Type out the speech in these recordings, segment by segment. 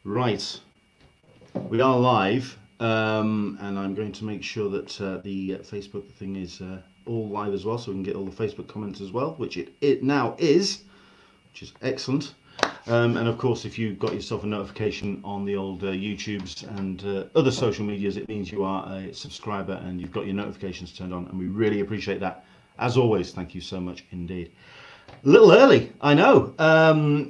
Right, we are live, and I'm going to make sure that the Facebook thing is all live as well, so we can get all the Facebook comments as well, which it now is, which is excellent. And of course, if you got yourself a notification on the old YouTubes and other social medias, it means you are a subscriber and you've got your notifications turned on, and we really appreciate that. As always, thank you so much indeed. A little early, I know.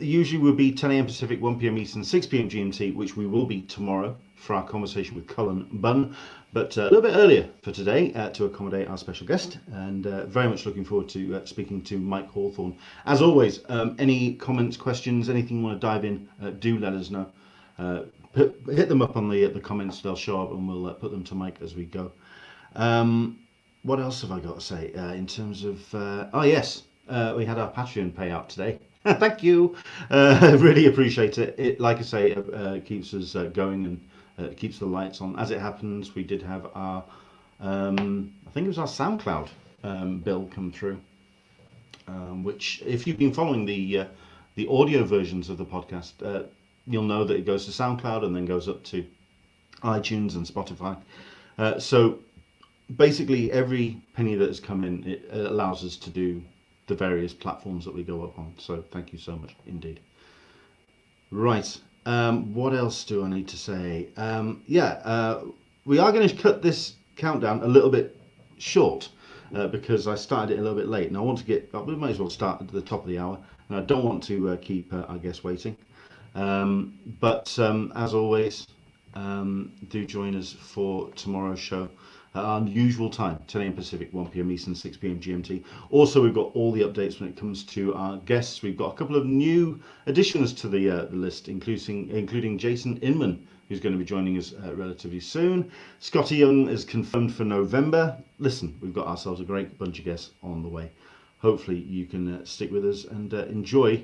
Usually we'll be 10 a.m. Pacific, 1 p.m. Eastern, 6 p.m. GMT, which we will be tomorrow for our conversation with Cullen Bunn. But a little bit earlier for today to accommodate our special guest, and very much looking forward to speaking to Mike Hawthorne. As always, any comments, questions, anything you want to dive in, do let us know. Hit them up on the comments, they'll show up, and we'll put them to Mike as we go. What else have I got to say in terms of... oh, yes. We had our Patreon payout today. Thank you. Really appreciate it. It, like I say, keeps us going and keeps the lights on. As it happens, we did have our, I think it was our SoundCloud bill come through, which, if you've been following the audio versions of the podcast, you'll know that it goes to SoundCloud and then goes up to iTunes and Spotify. So basically, every penny that has come in, it allows us to do the various platforms that we go up on. So thank you so much indeed. Right, what else do I need to say? We are going to cut this countdown a little bit short because I started it a little bit late, and I want to get, we might as well start at the top of the hour, and I don't want to keep our guests waiting. But as always, do join us for tomorrow's show at our usual time, 10 a.m. Pacific, 1 p.m. Eastern, 6 p.m. GMT. Also, we've got all the updates when it comes to our guests. We've got a couple of new additions to the list, including Jason Inman, who's going to be joining us relatively soon. Scotty Young is confirmed for November. Listen, we've got ourselves a great bunch of guests on the way. Hopefully, you can stick with us and enjoy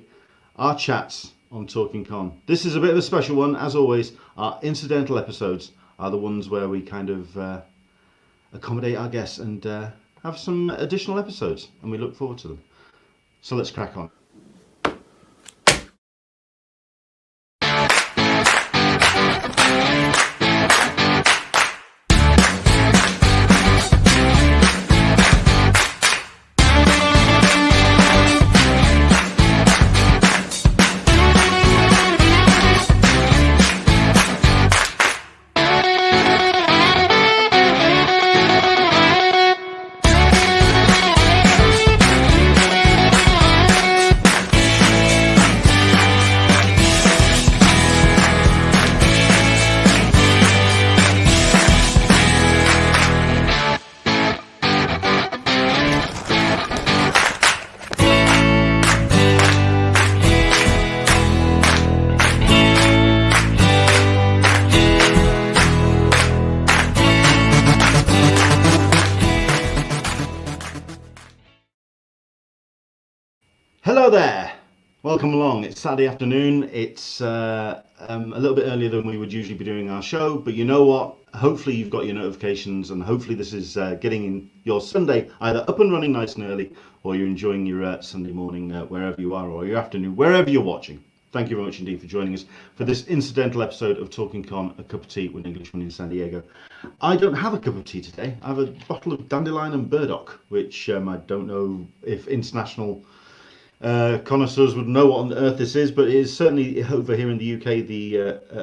our chats on Talking Con. This is a bit of a special one, as always. Our incidental episodes are the ones where we kind of accommodate our guests and have some additional episodes, and we look forward to them. So let's crack on. Hello there, welcome along. It's Saturday afternoon. It's a little bit earlier than we would usually be doing our show, but you know what? Hopefully you've got your notifications, and hopefully this is getting in your Sunday either up and running nice and early, or you're enjoying your Sunday morning wherever you are, or your afternoon, wherever you're watching. Thank you very much indeed for joining us for this incidental episode of Talking Con, a cup of tea with Englishman in San Diego. I don't have a cup of tea today. I have a bottle of dandelion and burdock, which I don't know if international connoisseurs would know what on earth this is, but it is certainly over here in the UK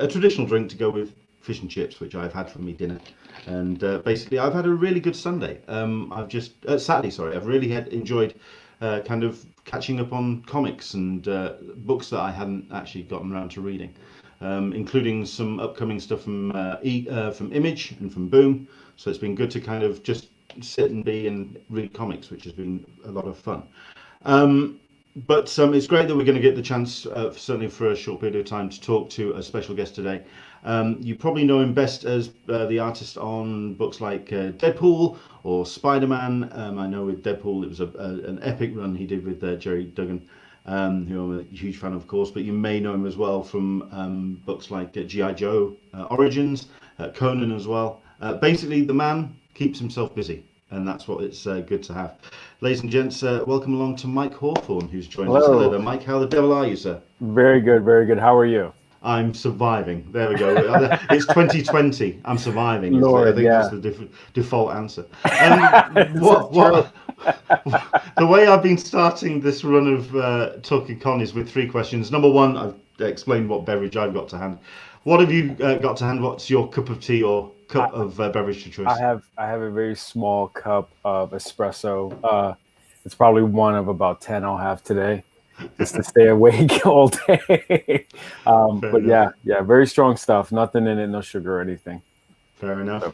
a traditional drink to go with fish and chips, which I've had for me dinner. And basically, I've had a really good Sunday. Saturday, sorry. I've really enjoyed kind of catching up on comics and books that I hadn't actually gotten around to reading, including some upcoming stuff from Image and from Boom. So it's been good to kind of just sit and read comics, which has been a lot of fun. But it's great that we're going to get the chance, certainly for a short period of time, to talk to a special guest today. You probably know him best as the artist on books like Deadpool or Spider-Man. I know with Deadpool it was an epic run he did with Jerry Duggan, who I'm a huge fan of course, but you may know him as well from books like G.I. Joe Origins, Conan as well. Basically, the man keeps himself busy, and that's what it's good to have. Ladies and gents, welcome along to Mike Hawthorne, who's joined us. Hello there, Mike. How the devil are you, sir? Very good, very good. How are you? I'm surviving. There we go. It's 2020. I'm surviving. I Lord, think yeah. that's the default answer. It's true. The way I've been starting this run of Talking Con is with 3 questions. Number 1, I've explained what beverage I've got to hand. What have you got to hand? What's your cup of tea or cup of beverage of choice? I have a very small cup of espresso. It's probably one of about 10 I'll have today, just to stay awake all day. Fair But enough. yeah, very strong stuff. Nothing in it, no sugar or anything. Fair enough. So,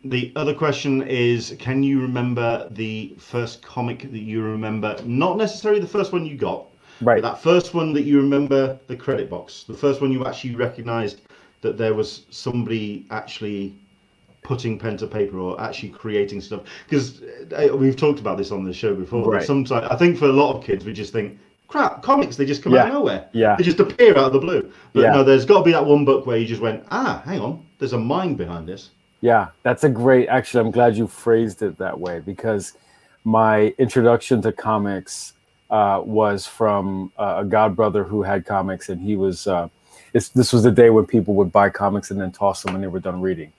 The other question is, can you remember the first comic that you remember? Not necessarily the first one you got, but right. that first one that you remember the credit box. The first one you actually recognised that there was somebody actually putting pen to paper or actually creating stuff. Because we've talked about this on the show before, that Right. sometimes, I think for a lot of kids, we just think, crap, comics, they just come out Yeah. of nowhere. Yeah. They just appear out of the blue. But Yeah. no, there's got to be that one book where you just went, hang on, there's a mind behind this. Yeah. That's a great, actually, I'm glad you phrased it that way, because my introduction to comics was from a godbrother who had comics, and he was, this was the day when people would buy comics and then toss them when they were done reading.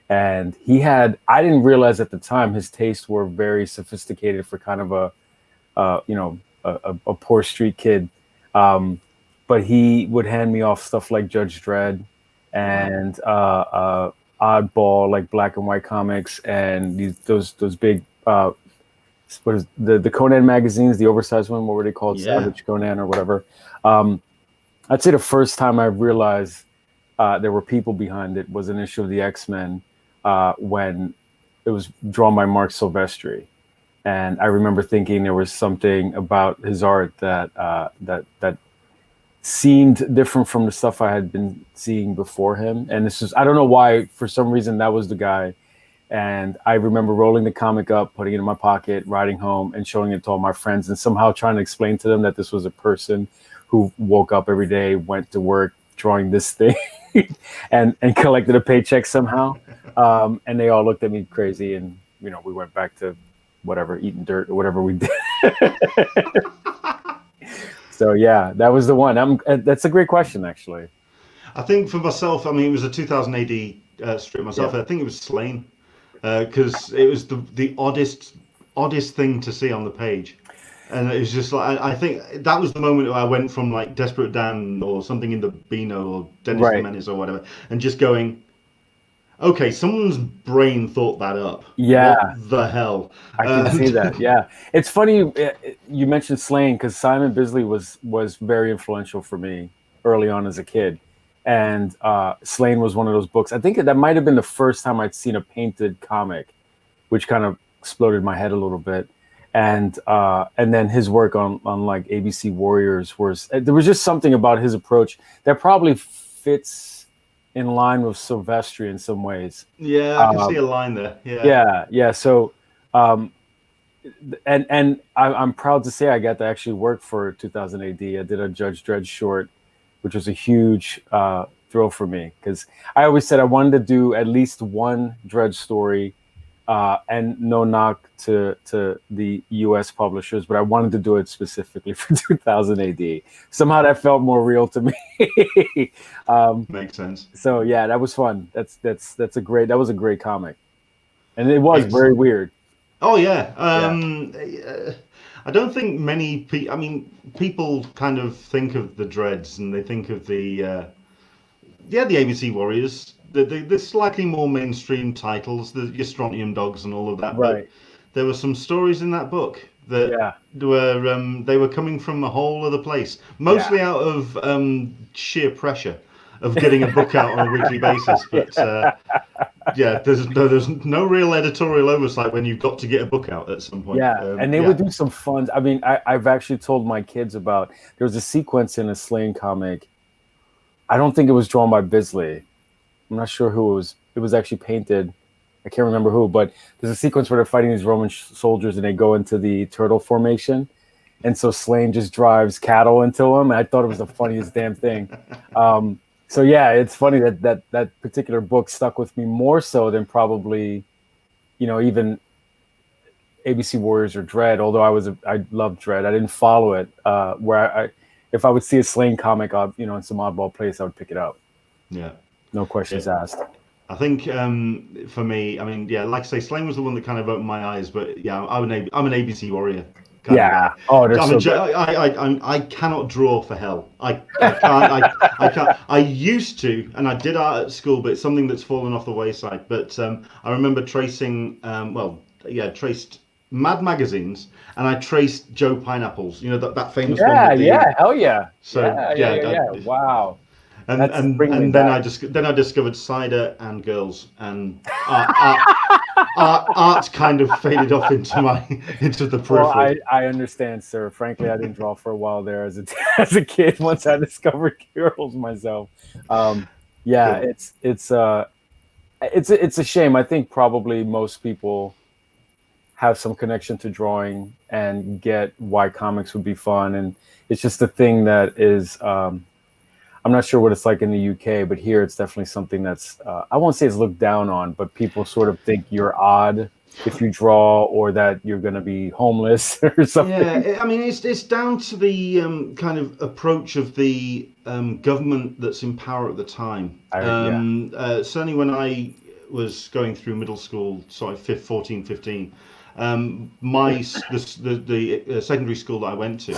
And I didn't realize at the time his tastes were very sophisticated for kind of a poor street kid. But he would hand me off stuff like Judge Dredd and Oddball, like black and white comics, and those big what is the Conan magazines, the oversized one, what were they called? Yeah. Savage Conan or whatever. I'd say the first time I realized there were people behind it was an issue of the X-Men when it was drawn by Mark Silvestri. And I remember thinking there was something about his art that seemed different from the stuff I had been seeing before him. And this is, I don't know why, for some reason, that was the guy. And I remember rolling the comic up, putting it in my pocket, riding home and showing it to all my friends, and somehow trying to explain to them that this was a person who woke up every day, went to work, drawing this thing and collected a paycheck somehow. And they all looked at me crazy, and, we went back to whatever, eating dirt or whatever we did. So yeah, that was the one. That's a great question, actually. I think for myself, I mean, it was a 2000 AD strip myself. Yeah. I think it was Slain, because it was the oddest thing to see on the page. And it was just like, I think that was the moment where I went from like Desperate Dan or something in the Beano or Dennis the Right. Menace or whatever, and just going, okay, someone's brain thought that up. Yeah. What the hell? I can see that. Yeah. It's funny you mentioned Slain, because Simon Bisley was very influential for me early on as a kid. And Slain was one of those books. I think that might have been the first time I'd seen a painted comic, which kind of exploded my head a little bit. And then his work on like ABC Warriors there was just something about his approach that probably fits in line with Silvestri in some ways. Yeah, I can see a line there. Yeah. So, and I'm proud to say I got to actually work for 2000 AD. I did a Judge Dredd short, which was a huge thrill for me, because I always said I wanted to do at least one Dredd story. And no knock to the U.S. publishers, but I wanted to do it specifically for 2000 AD. Somehow that felt more real to me. Makes sense. So yeah, that was fun. That was a great comic, and it was very weird. Oh yeah. I don't think many people. I mean, people kind of think of the Dreads and they think of the ABC Warriors. The slightly more mainstream titles, your Strontium Dogs and all of that. Right. But there were some stories in that book that they were coming from a whole other place, mostly out of sheer pressure of getting a book out on a weekly basis. But there's no real editorial oversight when you've got to get a book out at some point. Yeah, and they would do some fun. I mean, I've actually told my kids about. There was a sequence in a Slain comic. I don't think it was drawn by Bisley. I'm not sure who it was. It was actually painted. I can't remember who, but there's a sequence where they're fighting these Roman soldiers and they go into the turtle formation. And so Slain just drives cattle into them. And I thought it was the funniest damn thing. So yeah, it's funny that particular book stuck with me more so than probably, even ABC Warriors or Dredd. Although I loved Dredd. I didn't follow it. It if I would see a Slain comic up, you know, in some oddball place, I would pick it up. Yeah. No questions asked. I think for me, I mean, yeah, like I say, Slain was the one that kind of opened my eyes. But yeah, I'm an ABC Warrior kind of guy. Oh, they're so good. I cannot draw for hell. I can't. I can't. I used to, and I did art at school, but it's something that's fallen off the wayside. But I remember tracing. Traced Mad magazines, and I traced Joe Pineapples. You know that famous one. Hell yeah. So Wow. And then I discovered cider and girls, and art kind of faded off into the periphery. Well, I understand, sir. Frankly, I didn't draw for a while there as a kid. Once I discovered girls myself, it's a shame. I think probably most people have some connection to drawing and get why comics would be fun, and it's just a thing that is. I'm not sure what it's like in the UK, but here it's definitely something that's, I won't say it's looked down on, but people sort of think you're odd if you draw, or that you're going to be homeless or something. Yeah, I mean, it's down to the kind of approach of the government that's in power at the time. Certainly when I was going through middle school, 14, 15, the secondary school that I went to,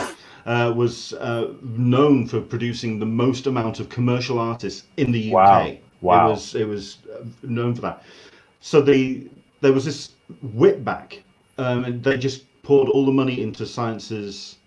was known for producing the most amount of commercial artists in the UK. Wow. It was known for that. So there was this whip back, and they just poured all the money into sciences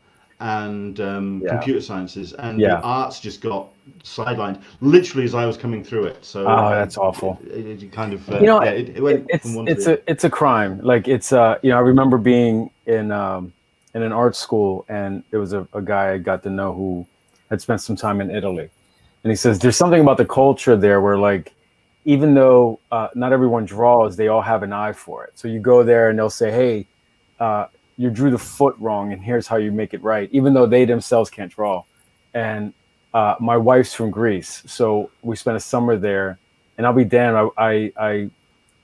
and computer sciences, and the arts just got sidelined literally as I was coming through it. So that's awful. It kind of it went from one to the other. It's a crime. Like it's I remember being in an art school, and there was a guy I got to know who had spent some time in Italy, and he says there's something about the culture there where, like, even though not everyone draws, they all have an eye for it. So you go there and they'll say, hey, you drew the foot wrong, and here's how you make it right, even though they themselves can't draw. And my wife's from Greece, so we spent a summer there, and I'll be damned, I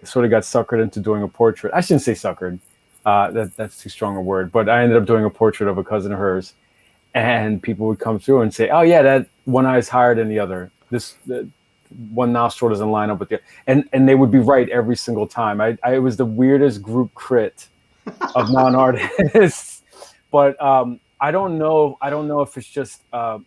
sort of got suckered into doing a portrait. I shouldn't say suckered. That's too strong a word, but I ended up doing a portrait of a cousin of hers, and people would come through and say, oh yeah, that one eye is higher than the other. One nostril doesn't line up with the other. And they would be right every single time. I was the weirdest group crit of non-artists, but I don't know if it's just I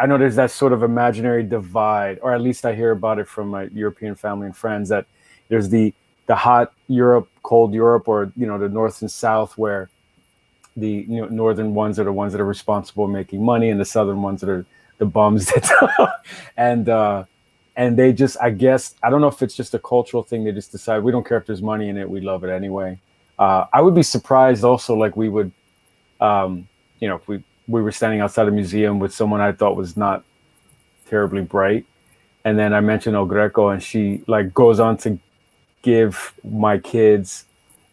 know there's that sort of imaginary divide, or at least I hear about it from my European family and friends, that there's the hot Europe, cold Europe, or the north and south, where the northern ones are the ones that are responsible for making money, and the southern ones that are the bums that and they just, I guess, I don't know if it's just a cultural thing. They just decide we don't care if there's money in it, we love it anyway. I would be surprised also, like we would if we were standing outside a museum with someone I thought was not terribly bright, and then I mentioned El Greco, and she like goes on to give my kids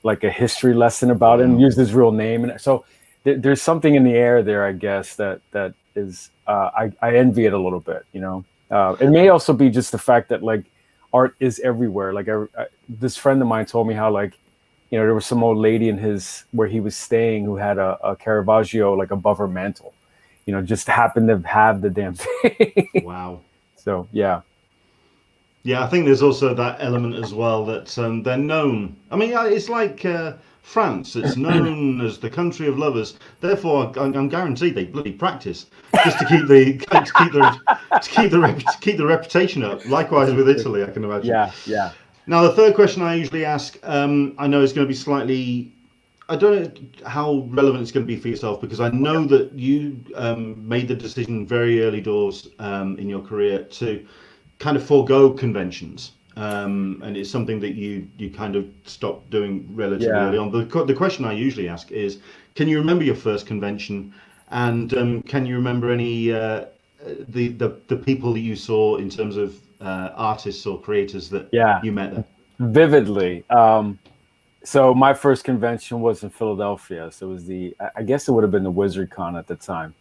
like a history lesson about him, use his real name, and so there's something in the air there, I guess, that is I envy it a little bit. It may also be just the fact that like art is everywhere. Like this friend of mine told me how, like, there was some old lady where he was staying who had a Caravaggio like above her mantle, just happened to have the damn thing. Wow. So yeah. Yeah, I think there's also that element as well that they're known. I mean, it's like France. It's known as the country of lovers. Therefore, I'm guaranteed they bloody practice just to keep the reputation up. Likewise with Italy, I can imagine. Yeah. Now, the third question I usually ask, I know is going to be slightly. I don't know how relevant it's going to be for yourself, because I know that you made the decision very early doors in your career to kind of forego conventions, and it's something that you kind of stopped doing relatively early on. The question I usually ask is, can you remember your first convention, and can you remember any the people that you saw in terms of artists or creators that you met there? Vividly. So my first convention was in Philadelphia. So it was I guess it would have been the Wizard Con at the time,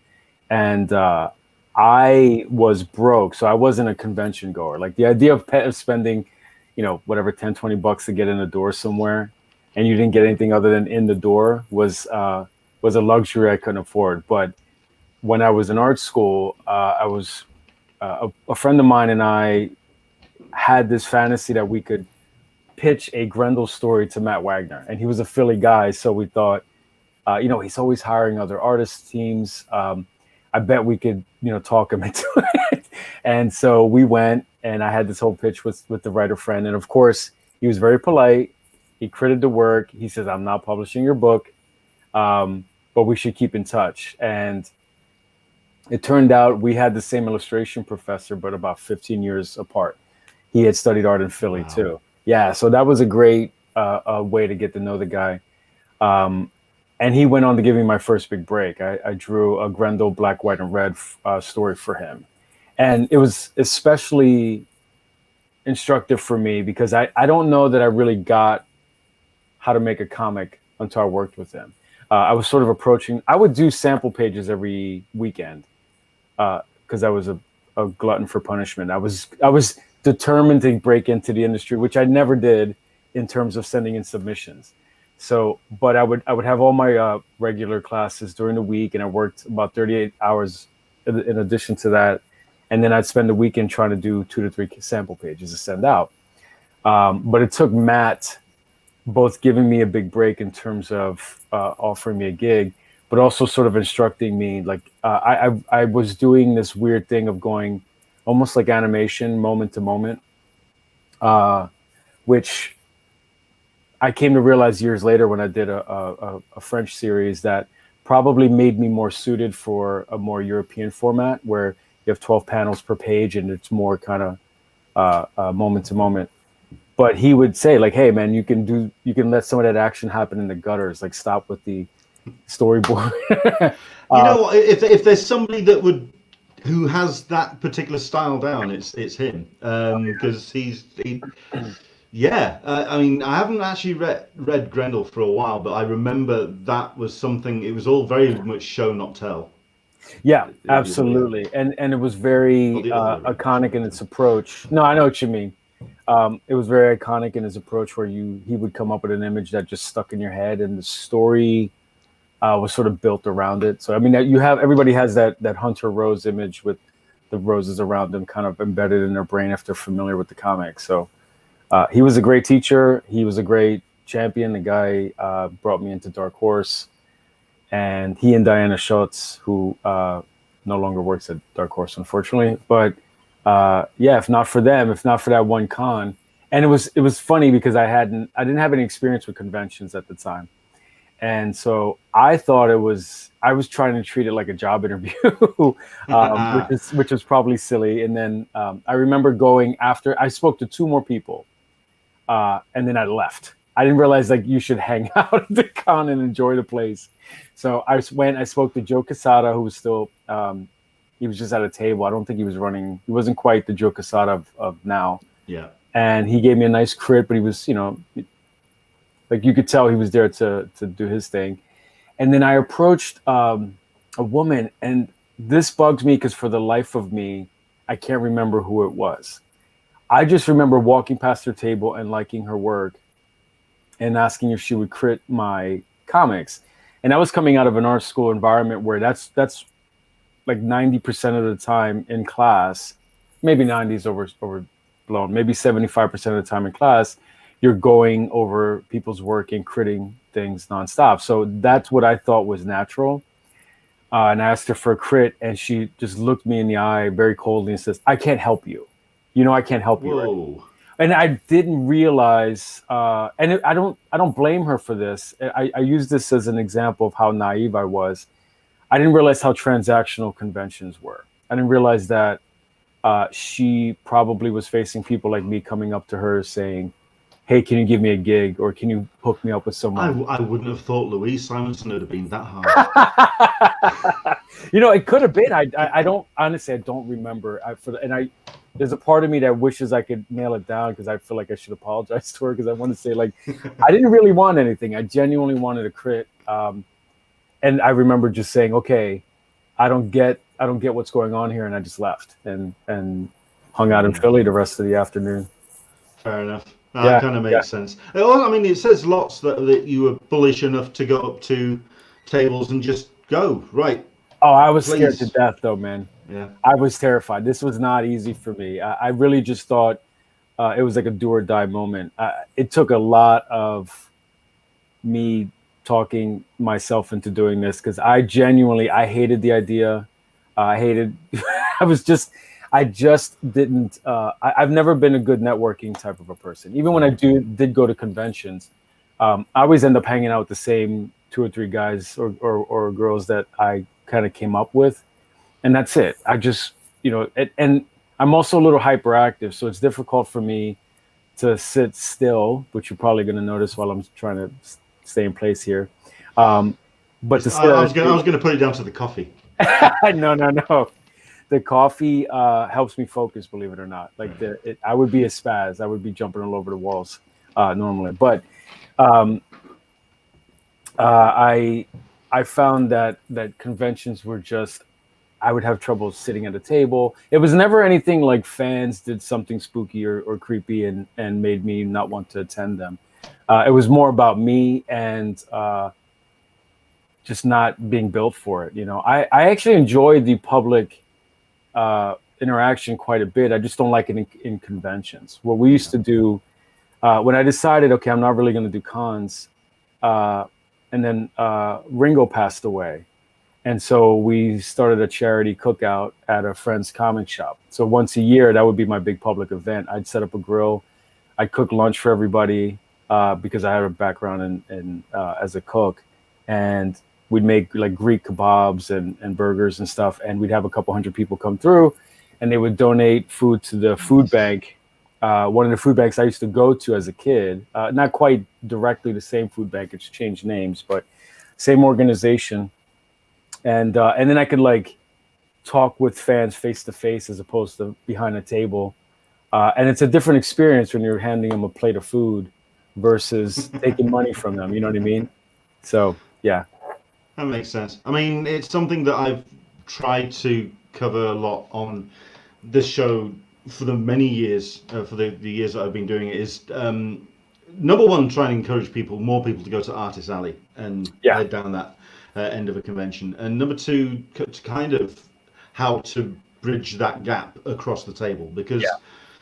and I was broke, so I wasn't a convention goer. Like the idea of spending, whatever, $10-20 to get in the door somewhere, and you didn't get anything other than in the door was a luxury I couldn't afford. But when I was in art school, a friend of mine and I had this fantasy that we could pitch a Grendel story to Matt Wagner, and he was a Philly guy, so we thought, he's always hiring other artist teams. I bet we could, talk him into it. And so we went, and I had this whole pitch with the writer friend, and of course, he was very polite. He credited the work. He says, "I'm not publishing your book, but we should keep in touch." And it turned out we had the same illustration professor, but about 15 years apart. He had studied art in Philly too. Yeah, so that was a great way to get to know the guy. And he went on to give me my first big break. I drew a Grendel black, white, and red story for him. And it was especially instructive for me because I don't know that I really got how to make a comic until I worked with him. I was sort of approaching, I would do sample pages every weekend because I was a glutton for punishment. I was determined to break into the industry, which I never did in terms of sending in submissions. So, but I would have all my regular classes during the week, and I worked about 38 hours in addition to that. And then I'd spend the weekend trying to do 2 to 3 sample pages to send out. But it took Matt both giving me a big break in terms of offering me a gig, but also sort of instructing me. Like I was doing this weird thing of going almost like animation, moment to moment, which I came to realize years later when I did a French series that probably made me more suited for a more European format where you have 12 panels per page and it's more kind of moment to moment. But he would say, like, "Hey man, you can let some of that action happen in the gutters. Like, stop with the storyboard." You know what? If there's somebody who has that particular style down, it's him. Because yeah. I mean, I haven't actually read Grendel for a while, but I remember that was something. It was all very much show not tell. Yeah, absolutely, and it was very iconic in its approach. No, I know what you mean. It was very iconic in his approach where he would come up with an image that just stuck in your head, and the story was sort of built around it. So I mean, everybody has that Hunter Rose image with the roses around them kind of embedded in their brain if they're familiar with the comic. So he was a great teacher. He was a great champion. The guy brought me into Dark Horse, and he and Diana Schultz, who no longer works at Dark Horse, unfortunately, but if not for them, if not for that one con, and it was funny because I didn't have any experience with conventions at the time, and so I thought I was trying to treat it like a job interview, which is probably silly. And then I remember going after I spoke to 2 more people, and then I left. I didn't realize like you should hang out at the con and enjoy the place. So I spoke to Joe Quesada, who was still. He was just at a table. I don't think he was running. He wasn't quite the Joe Quesada of now. Yeah. And he gave me a nice crit, but he was, like you could tell he was there to do his thing. And then I approached a woman, and this bugs me because for the life of me, I can't remember who it was. I just remember walking past her table and liking her work and asking if she would crit my comics. And I was coming out of an art school environment where that's like 90% of the time in class, maybe 90s overblown, maybe 75% of the time in class, you're going over people's work and critting things nonstop. So that's what I thought was natural. And I asked her for a crit, and she just looked me in the eye very coldly and says, "I can't help you. I can't help you." Right? And I didn't realize, and I don't blame her for this. I use this as an example of how naive I was. I didn't realize how transactional conventions were. I didn't realize that she probably was facing people like me coming up to her saying, "Hey, can you give me a gig, or can you hook me up with someone?" I wouldn't have thought Louise Simonson would have been that hard. It could have been. I don't honestly. I don't remember. There's a part of me that wishes I could nail it down because I feel like I should apologize to her because I want to say like I didn't really want anything. I genuinely wanted a crit. And I remember just saying, "Okay, I don't get what's going on here," and I just left and hung out in Philly the rest of the afternoon. Fair enough. That kind of makes sense. Well, I mean, it says lots that you were bullish enough to go up to tables and just go, right, Oh, I was scared to Please. death, though, man. Yeah. I was terrified. This was not easy for me. I really just thought it was like a do or die moment. It took a lot of me talking myself into doing this because I hated the idea. I hated. I was just. I just didn't. I've never been a good networking type of a person. Even when I did go to conventions, I always end up hanging out with the same two or three guys or girls that I kind of came up with, and that's it. I just, and I'm also a little hyperactive, so it's difficult for me to sit still, which you're probably going to notice while I'm trying to stay in place here. But to sit I at a was going. I was going to put it down to the coffee. no, no, no. The coffee helps me focus, believe it or not. Like I would be a spaz. I would be jumping all over the walls normally. But um, I found that conventions were just, I would have trouble sitting at a table. It was never anything like fans did something spooky or creepy and made me not want to attend them. It was more about me and just not being built for it. I actually enjoy the public interaction quite a bit. I just don't like it in conventions. What we used to do when I decided, okay, I'm not really going to do cons, and then Ringo passed away. And so we started a charity cookout at a friend's comic shop. So once a year, that would be my big public event. I'd set up a grill. I'd cook lunch for everybody because I had a background in as a cook. And we'd make like Greek kebabs and burgers and stuff. And we'd have a couple hundred people come through and they would donate food to the food bank. One of the food banks I used to go to as a kid, not quite directly the same food bank, it's changed names, but same organization. And then I could like talk with fans face to face as opposed to behind a table. And it's a different experience when you're handing them a plate of food versus taking money from them. You know what I mean? So, yeah. That makes sense. I mean, it's something that I've tried to cover a lot on this show for the many years, for the years that I've been doing it, is number one, trying to encourage more people to go to Artist Alley and head down that end of a convention. And number two, to kind of how to bridge that gap across the table, because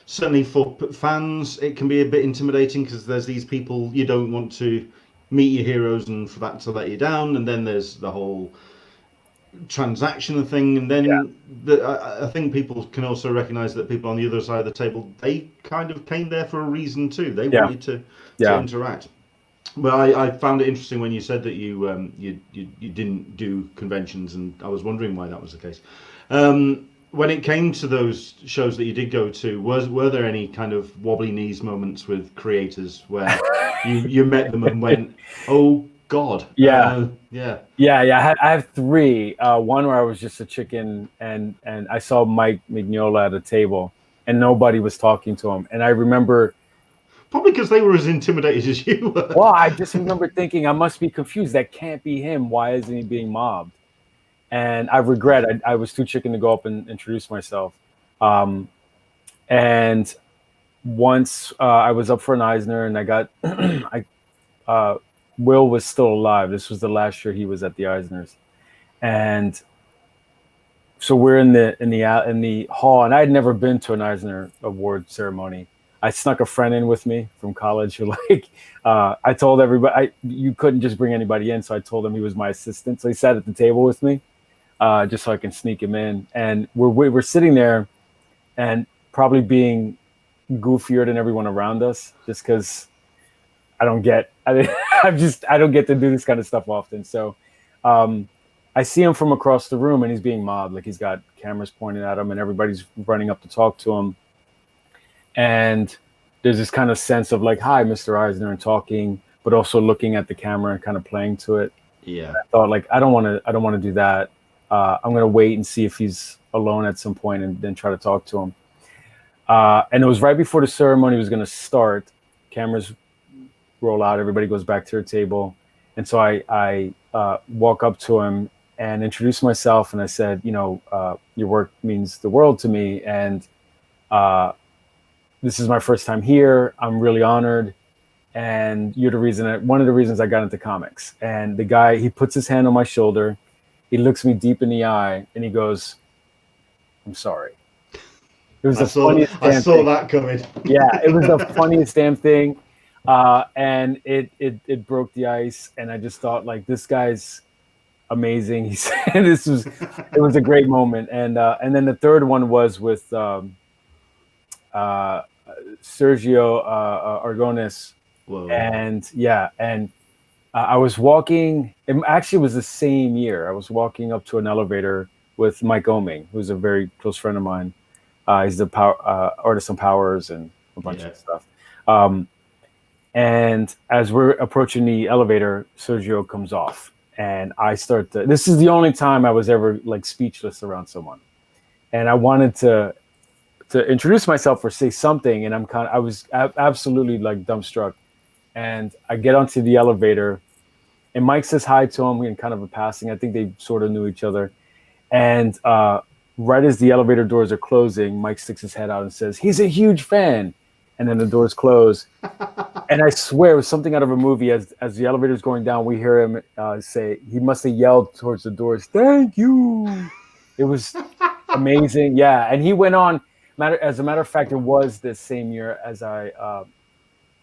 certainly for fans, it can be a bit intimidating because there's these people you don't want to meet your heroes and for that to let you down. And then there's the whole transaction thing. And then I think people can also recognize that people on the other side of the table, they kind of came there for a reason too. They wanted to interact. Well, I found it interesting when you said that you didn't do conventions, and I was wondering why that was the case. When it came to those shows that you did go to, were there any kind of wobbly knees moments with creators where you met them and went, "Oh God"? Yeah. I have three. One where I was just a chicken, and I saw Mike Mignola at a table, and nobody was talking to him, and I remember. Probably because they were as intimidated as you were. Well, I just remember thinking, I must be confused. That can't be him. Why isn't he being mobbed? And I regret I was too chicken to go up and introduce myself. And once I was up for an Eisner, and I got Will was still alive. This was the last year he was at the Eisners, and so we're in the hall, and I had never been to an Eisner Award ceremony. I snuck a friend in with me from college who I told everybody you couldn't just bring anybody in. So I told him he was my assistant. So he sat at the table with me just so I can sneak him in. And we're sitting there and probably being goofier than everyone around us just because I don't get to do this kind of stuff often. So I see him from across the room and he's being mobbed. Like he's got cameras pointed at him and everybody's running up to talk to him. And there's this kind of sense of like, "Hi, Mr. Eisner," and talking, but also looking at the camera and kind of playing to it. Yeah. And I thought like, I don't want to do that. I'm going to wait and see if he's alone at some point and then try to talk to him. And it was right before the ceremony was going to start. Cameras roll out. Everybody goes back to their table. And so I walk up to him and introduce myself. And I said, your work means the world to me. And this is my first time here. I'm really honored. And you're one of the reasons I got into comics. And the guy, he puts his hand on my shoulder He looks me deep in the eye and he goes, "I'm sorry." It was I the saw funniest I damn saw thing. that coming. Yeah, it was the funniest damn thing. And it broke the ice. And I just thought, like, this guy's amazing. He said it was a great moment. And then the third one was with uh, Sergio Argonis. Whoa. And yeah, and I was walking, it actually was the same year. I was walking up to an elevator with Mike Oming, who's a very close friend of mine. He's the artist on Powers and a bunch Yeah. of stuff. Um, and as we're approaching the elevator, Sergio comes off, and I start to. This is the only time I was ever like speechless around someone, and I wanted to introduce myself or say something, and I was absolutely like dumbstruck, and I get onto the elevator, and Mike says hi to him in kind of a passing. I think they sort of knew each other, and right as the elevator doors are closing, Mike sticks his head out and says, "He's a huge fan," and then the doors close. And I swear it was something out of a movie. As the elevator's going down, we hear him say, he must have yelled towards the doors, "Thank you." It was amazing. Yeah. And he went on, as a matter of fact, it was this same year as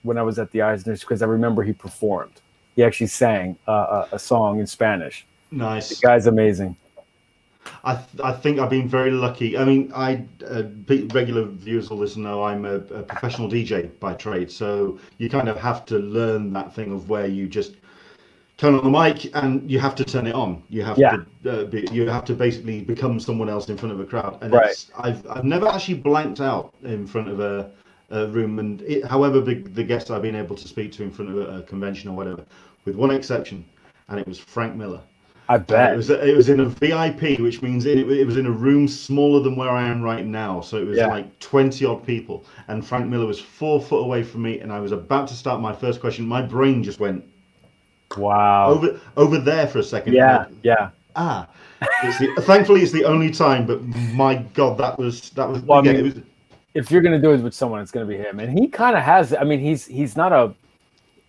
when I was at the Eisners, because I remember he performed. He actually sang a song in Spanish. The Nice. guy's amazing. I think I've been very lucky. I mean, regular viewers will listen know I'm a professional DJ by trade, so you kind of have to learn that thing of where you just turn on the mic and you have to turn it on. You have Yeah. to you have to basically become someone else in front of a crowd. And Right. I've never actually blanked out in front of a room, and however big the guests I've been able to speak to in front of a convention or whatever, with one exception, and it was Frank Miller. I bet. It was in a VIP, which means it was in a room smaller than where I am right now. So it was like 20 odd people, and Frank Miller was 4 foot away from me, and I was about to start my first question. My brain just went Wow. over there for a second. Yeah. Yeah. Thankfully it's the only time, but my God, that was Well, again, I mean, it was. if you're going to do it with someone, it's going to be him. And he kind of has, I mean, he's not a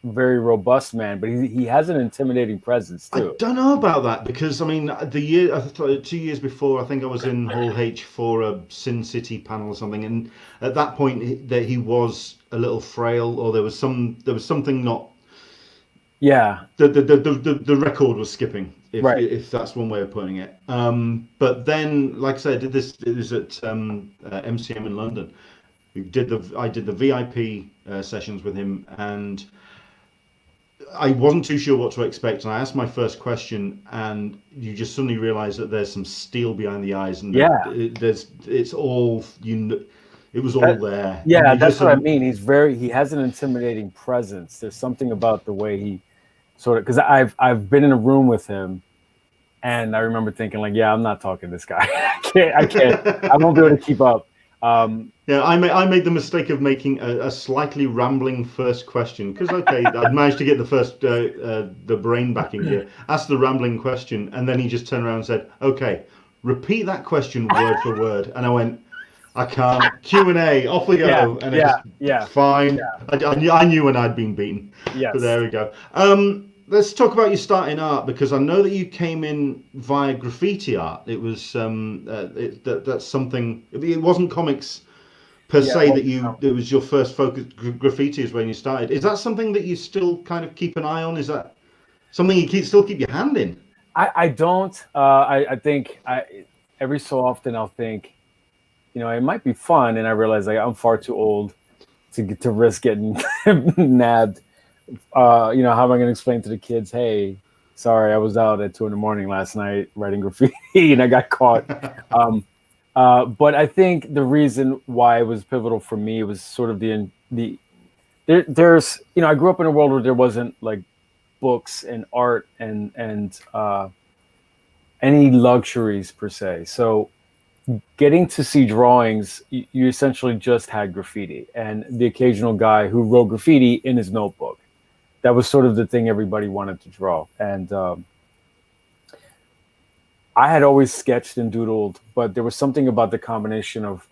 very robust man, but he has an intimidating presence I too. don't know about that because I mean 2 years before I think I was in Hall H for a Sin City panel or something, and at that point that he was a little frail, or there was something not. Yeah. The record was skipping, Right. if that's one way of putting it. But then, like I said, I did this. It was at MCM in London. I did the VIP sessions with him, and I wasn't too sure what to expect, and I asked my first question, and you just suddenly realise that there's some steel behind the eyes, and it's all it was all there. Yeah, that's what I mean. He has an intimidating presence. There's something about the way he sort of, because I've been in a room with him, and I remember thinking like, yeah, I'm not talking to this guy. I can't. I won't be able to keep up. Yeah, I made the mistake of making a slightly rambling first question because I'd managed to get the brain back in gear. Asked the rambling question, and then he just turned around and said, "Okay, repeat that question word for word." And I went, "I can't." Q&A, off we go. Fine. Yeah. I knew when I'd been beaten. Yes. But there we go. Let's talk about your start in art, because I know that you came in via graffiti art. It was that's something. It wasn't comics per se that it was your first focus. Graffiti is when you started. Is that something that you still kind of keep an eye on? Is that something you still keep your hand in? I don't. I think every so often I'll think, it might be fun, and I realize like I'm far too old to risk getting nabbed. How am I going to explain to the kids, hey, sorry, I was out at 2 a.m. last night writing graffiti and I got caught. But I think the reason why it was pivotal for me was sort of there's I grew up in a world where there wasn't like books and art and any luxuries per se. So getting to see drawings, you essentially just had graffiti and the occasional guy who wrote graffiti in his notebook. That was sort of the thing everybody wanted to draw. And I had always sketched and doodled, but there was something about the combination of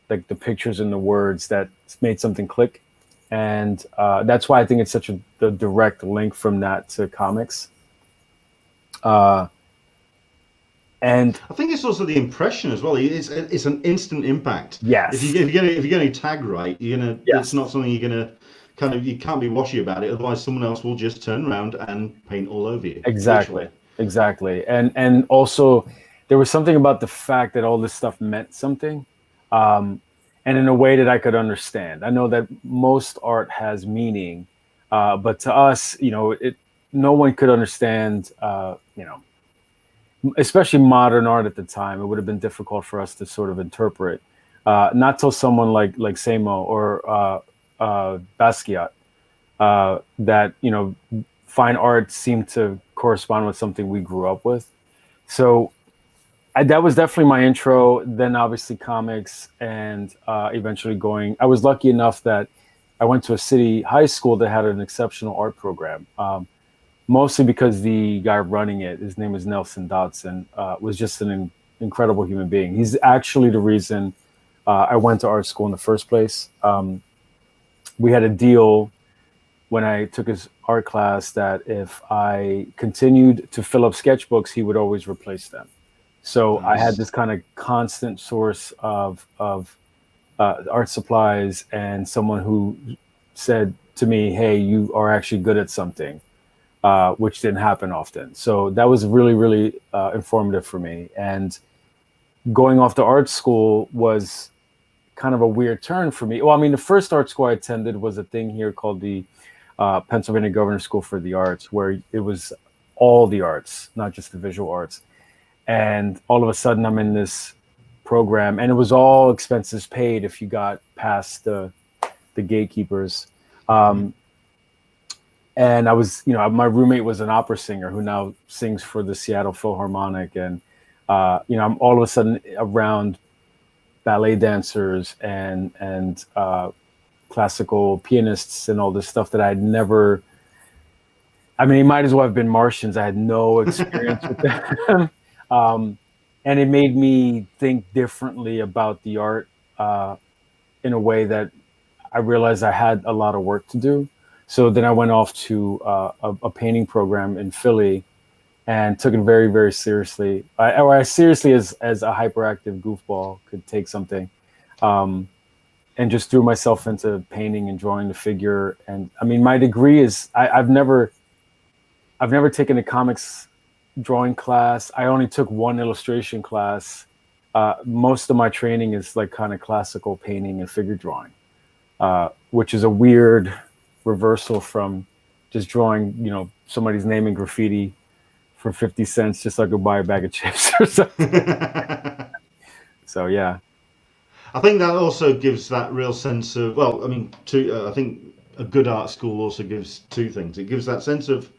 like the pictures and the words that made something click. And that's why I think it's such the direct link from that to comics. And I think it's also the impression as well. It's an instant impact. yes, If you're gonna tag right, you're gonna. It's yes, not something you're gonna kind of. You can't be washy about it. Otherwise, someone else will just turn around and paint all over you. exactly, Literally. exactly. And also there was something about the fact that all this stuff meant something, um, and in a way that I could understand. I know that most art has meaning, but to us, no one could understand, especially modern art at the time. It would have been difficult for us to sort of interpret. Not till someone like Samo or Basquiat, that fine art seemed to correspond with something we grew up with. So that was definitely my intro. Then obviously comics, and eventually going. I was lucky enough that I went to a city high school that had an exceptional art program. Mostly because the guy running it, his name was Nelson Dodson, was just an incredible human being. He's actually the reason I went to art school in the first place. We had a deal when I took his art class that if I continued to fill up sketchbooks, he would always replace them. So I had Nice. this kind of constant source of art supplies, and someone who said to me, "Hey, you are actually good at something," which didn't happen often. So that was really, really informative for me. And going off to art school was kind of a weird turn for me. Well, I mean, the first art school I attended was a thing here called the Pennsylvania Governor School for the Arts, where it was all the arts, not just the visual arts. And all of a sudden, I'm in this program, and it was all expenses paid if you got past the gatekeepers. Um, and I was, my roommate was an opera singer who now sings for the Seattle Philharmonic, and I'm all of a sudden around ballet dancers and classical pianists and all this stuff that I'd never. I mean, it might as well have been Martians. I had no experience with them. And it made me think differently about the art, in a way that I realized I had a lot of work to do. So then I went off to a painting program in Philly and took it very, very seriously. Or as seriously as a hyperactive goofball could take something. And just threw myself into painting and drawing the figure. And I mean, my degree is I've never taken a comics drawing class. I only took one illustration class. Most of my training is like kind of classical painting and figure drawing, which is a weird reversal from just drawing, somebody's name in graffiti for 50 cents just so I could buy a bag of chips or something. So yeah. I think that also gives that real sense of, well, I mean, I think a good art school also gives two things. It gives that sense of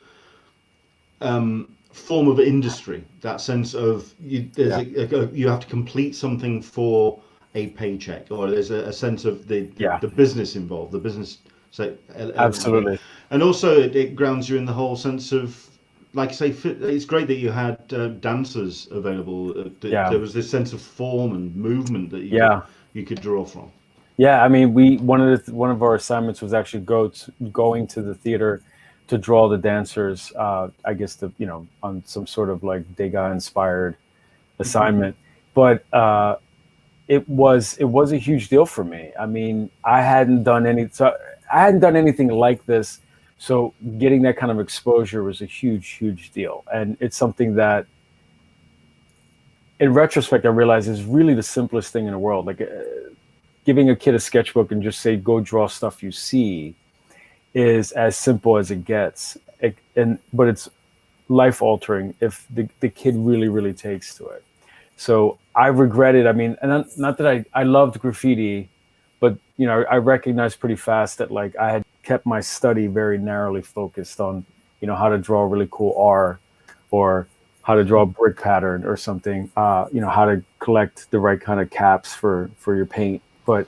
form of industry, that sense of you have to complete something for a paycheck, or there's a sense of the business involved, the business element involved. Absolutely. And also it grounds you in the whole sense of, like I say, it's great that you had dancers available. There was this sense of form and movement that you could draw from. Yeah, I mean, one of our assignments was actually going to the theater to draw the dancers. I guess on some sort of like Degas inspired assignment, but it was a huge deal for me. I mean, I hadn't done anything like this, so getting that kind of exposure was a huge deal, and it's something that, in retrospect, I realize is really the simplest thing in the world. Like giving a kid a sketchbook and just say, "Go draw stuff you see," is as simple as it gets. But it's life altering if the kid really takes to it. So I regretted. I mean, and not that I loved graffiti, but I recognized pretty fast that like I had kept my study very narrowly focused on how to draw really cool R, or how to draw a brick pattern or something. How to collect the right kind of caps for your paint. But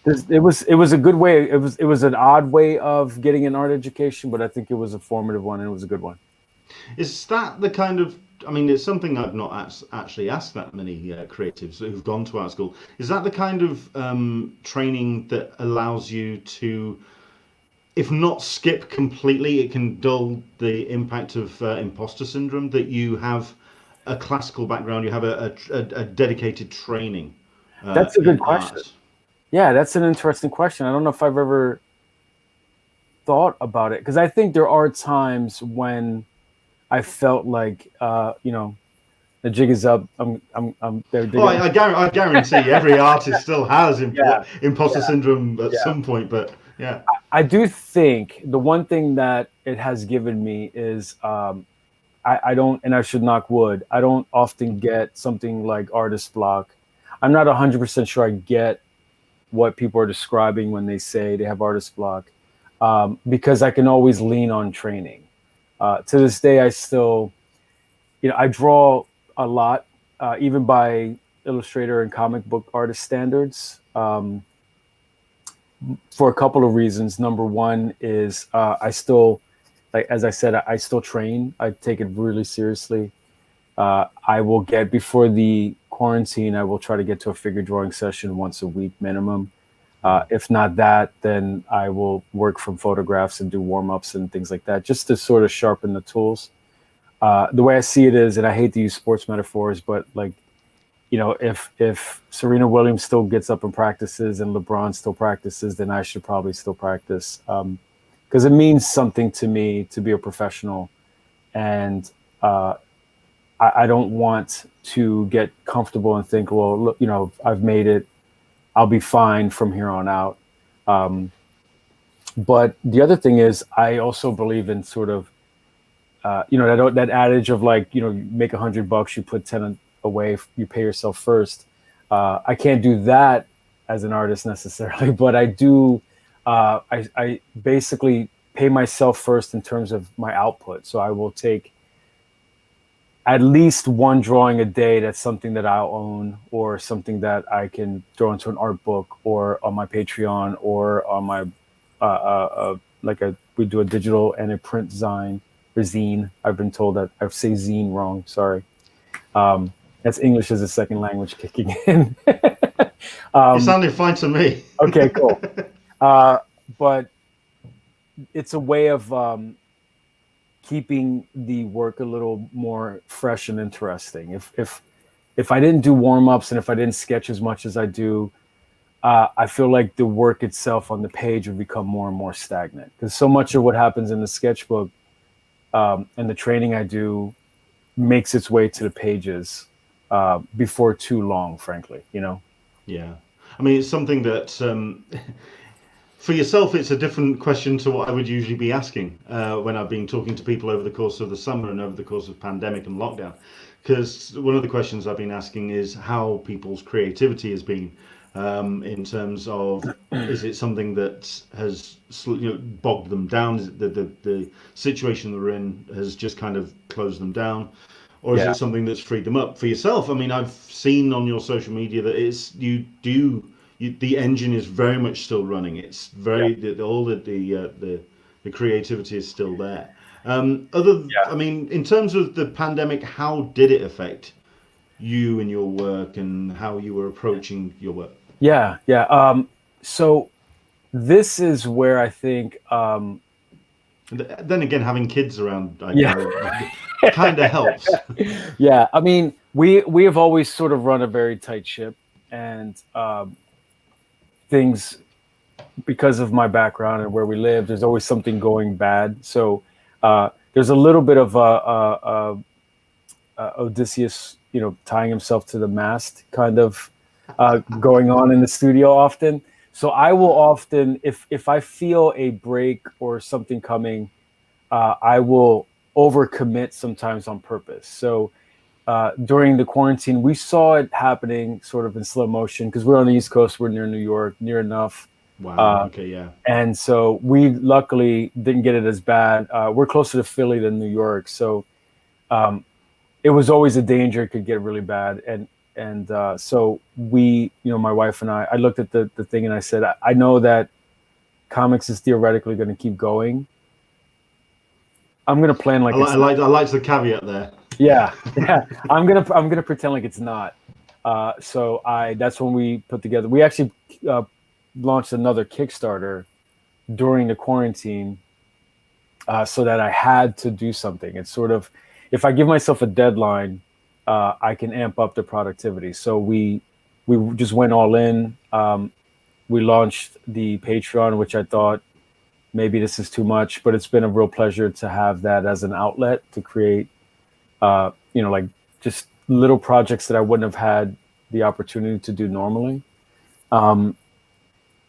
it was a good way. It was an odd way of getting an art education, but I think it was a formative one, and it was a good one. Is that the kind of, I mean, it's something I've not actually asked that many creatives who've gone to art school. Is that the kind of training that allows you to, if not skip completely, it can dull the impact of imposter syndrome, that you have a classical background. You have a dedicated training That's a good in question. art. Yeah, that's an interesting question. I don't know if I've ever thought about it, because I think there are times when I felt like, the jig is up. They're Oh, gonna, I guarantee every artist still has yeah, imposter yeah, syndrome at yeah. some point. But yeah, I do think the one thing that it has given me is, I don't, and I should knock wood, I don't often get something like artist block. I'm not 100% sure I get what people are describing when they say they have artist block, because I can always lean on training. To this day, I still, I draw a lot, even by Illustrator and comic book artist standards, for a couple of reasons. Number one is, I still, like as I said, I still train. I take it really seriously. I will get, before the quarantine, I will try to get to a figure drawing session once a week minimum. If not that, then I will work from photographs and do warm ups and things like that, just to sort of sharpen the tools. The way I see it is, and I hate to use sports metaphors, but like, if Serena Williams still gets up and practices and LeBron still practices, then I should probably still practice, because it means something to me to be a professional, and I don't want to get comfortable and think, well, look, I've made it, I'll be fine from here on out. Um, but the other thing is, I also believe in sort of, that adage of, like, you make $100, you put 10 away, you pay yourself first. I can't do that as an artist necessarily, but I do. I basically pay myself first in terms of my output. So I will take at least one drawing a day that's something that I'll own, or something that I can throw into an art book, or on my Patreon, or on my we do a digital and a print zine or zine. I've been told that I say zine wrong. Sorry. That's English as a second language kicking in. it sounded fine to me. Okay, cool. But it's a way of keeping the work a little more fresh and interesting. If I didn't do warm ups, and if I didn't sketch as much as I do, I feel like the work itself on the page would become more and more stagnant, because so much of what happens in the sketchbook, and the training I do, makes its way to the pages before too long, frankly. Yeah, I mean, it's something that for yourself, it's a different question to what I would usually be asking when I've been talking to people over the course of the summer and over the course of pandemic and lockdown. Because one of the questions I've been asking is how people's creativity has been, in terms of, is it something that has bogged them down? Is it the situation they're in has just kind of closed them down? Or is Yeah. it something that's freed them up? For yourself, I mean, I've seen on your social media that the engine is very much still running. It's very all the creativity is still there. I mean, in terms of the pandemic, how did it affect you and your work, and how you were approaching your work? Yeah. Yeah. So this is where I think, Then again, having kids around, I yeah. know, kind of helps. Yeah. I mean, we have always sort of run a very tight ship, and things, because of my background and where we live, there's always something going bad. So there's a little bit of Odysseus, tying himself to the mast, kind of going on in the studio often. So I will often, if I feel a break or something coming, I will overcommit sometimes on purpose. So during the quarantine, we saw it happening sort of in slow motion, because we're on the East Coast, we're near New York, near enough. Wow. Okay. Yeah. And so we luckily didn't get it as bad. We're closer to Philly than New York, so it was always a danger it could get really bad. And so we, my wife and I looked at the thing, and I said, I know that comics is theoretically going to keep going. I'm going to plan like I like the caveat there. Yeah. I'm gonna pretend like it's not. So that's when we put together. We actually launched another Kickstarter during the quarantine, so that I had to do something. It's sort of, if I give myself a deadline, I can amp up the productivity. So we just went all in. We launched the Patreon, which I thought maybe this is too much, but it's been a real pleasure to have that as an outlet to create, like just little projects that I wouldn't have had the opportunity to do normally.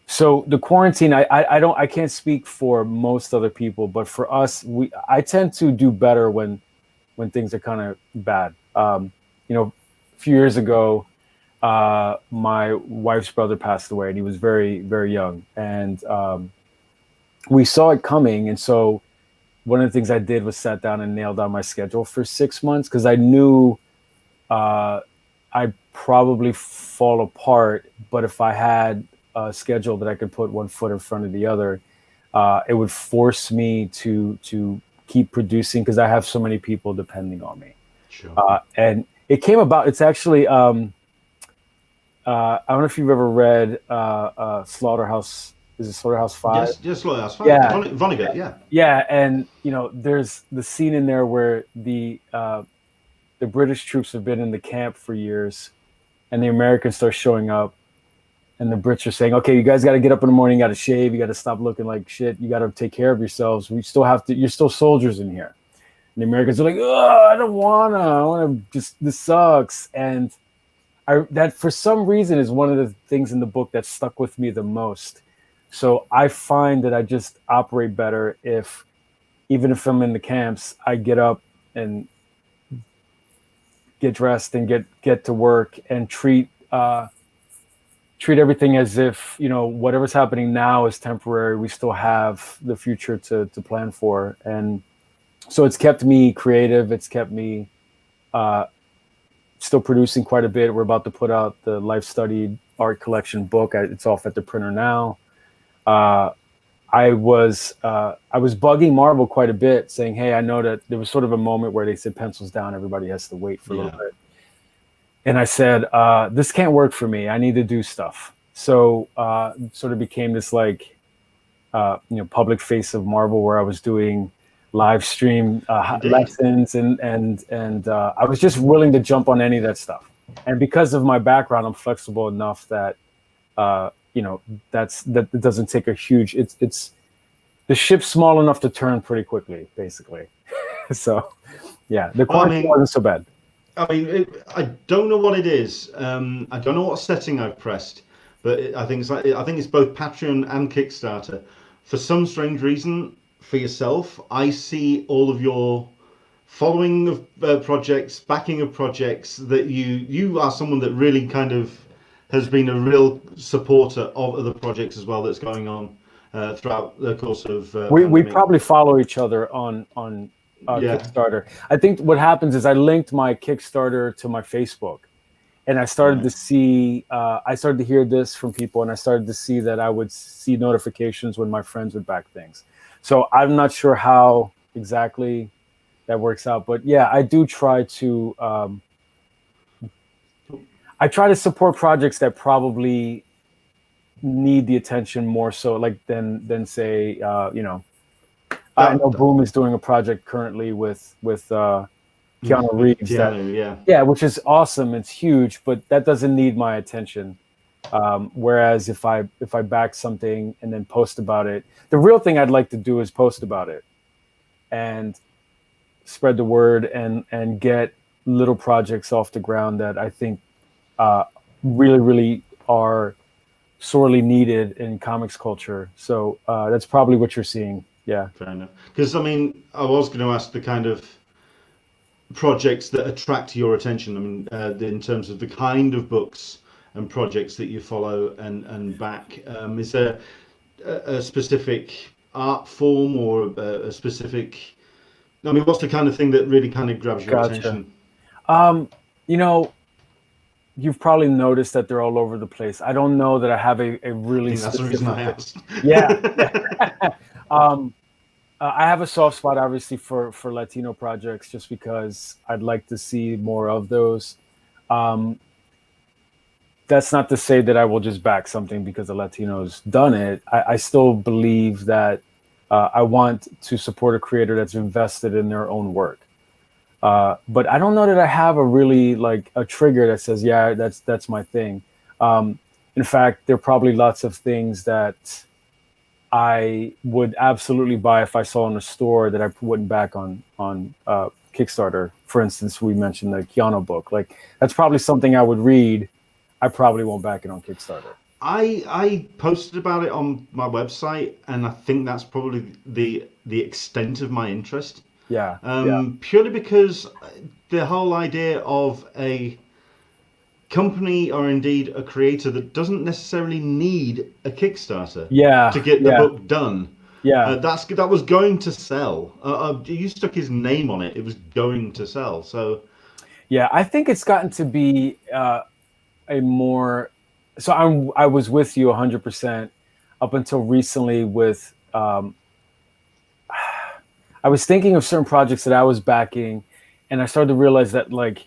So the quarantine, I can't speak for most other people, but for us, I tend to do better when things are kind of bad. A few years ago, my wife's brother passed away, and he was very, very young, and we saw it coming. And so one of the things I did was sat down and nailed down my schedule for 6 months, because I knew I'd probably fall apart, but if I had a schedule that I could put one foot in front of the other, it would force me to keep producing, because I have so many people depending on me. Sure. And it came about. It's actually I don't know if you've ever read Slaughterhouse. Is it Slaughterhouse 5? Yes, Slaughterhouse 5. Yeah. Vonnegut, yeah. Yeah, and there's the scene in there where the British troops have been in the camp for years, and the Americans start showing up, and the Brits are saying, "Okay, you guys got to get up in the morning, you got to shave, you got to stop looking like shit, you got to take care of yourselves. We still have to. You're still soldiers in here." And the Americans are like, "Oh, I don't wanna. I wanna just. This sucks." And that for some reason is one of the things in the book that stuck with me the most. So I find that I just operate better even if I'm in the camps, I get up and get dressed and get to work and treat everything as if, whatever's happening now is temporary. We still have the future to plan for. And so it's kept me creative. It's kept me still producing quite a bit. We're about to put out the Life Studied Art Collection book. It's off at the printer now. I was bugging Marvel quite a bit, saying, "Hey, I know that there was sort of a moment where they said pencils down, everybody has to wait for a little bit." And I said, "This can't work for me. I need to do stuff." So sort of became this public face of Marvel, where I was doing live stream lessons, and I was just willing to jump on any of that stuff. And because of my background, I'm flexible enough that that it doesn't take a huge. It's the ship's small enough to turn pretty quickly, basically. So, yeah, the quality wasn't so bad. I mean, I don't know what it is. I don't know what setting I've pressed, but I think it's both Patreon and Kickstarter. For some strange reason, for yourself, I see all of your following of projects, backing of projects, that you are someone that really kind of has been a real supporter of other projects as well that's going on throughout the course of we probably follow each other on Kickstarter. I think what happens is I linked my Kickstarter to my Facebook, and I started to see I started to hear this from people, and I started to see that I would see notifications when my friends would back things. So I'm not sure how exactly that works out, but yeah, I do try to support projects that probably need the attention more so, like than say I know Boom is doing a project currently with Keanu Reeves. Keanu, which is awesome. It's huge, but that doesn't need my attention. Whereas if I back something and then post about it, the real thing I'd like to do is post about it and spread the word and get little projects off the ground that I think really, really are sorely needed in comics culture. So that's probably what you're seeing. Yeah. Fair enough. Because I mean, I was going to ask the kind of projects that attract your attention. I mean, in terms of the kind of books and projects that you follow and back. Is there a specific art form or a specific? I mean, what's the kind of thing that really kind of grabs your attention? You've probably noticed that they're all over the place. I don't know that I have a really. That's the reason I asked. Yeah. I have a soft spot, obviously, for Latino projects, just because I'd like to see more of those. That's not to say that I will just back something because a Latino's done it. I still believe that I want to support a creator that's invested in their own work. But I don't know that I have a really like a trigger that says, yeah, that's my thing. In fact, there are probably lots of things that I would absolutely buy if I saw in a store that I wouldn't back on Kickstarter. For instance, we mentioned the Keanu book. Like that's probably something I would read. I probably won't back it on Kickstarter. I posted about it on my website, and I think that's probably the extent of my interest. Yeah, yeah, Purely because the whole idea of a company or indeed a creator that doesn't necessarily need a Kickstarter yeah, to get the yeah, book done. yeah. That was going to sell. You stuck his name on it. It was going to sell. So Yeah, I think it's gotten to be a more. So I was with you 100% up until recently. With I was thinking of certain projects that I was backing, and I started to realize that like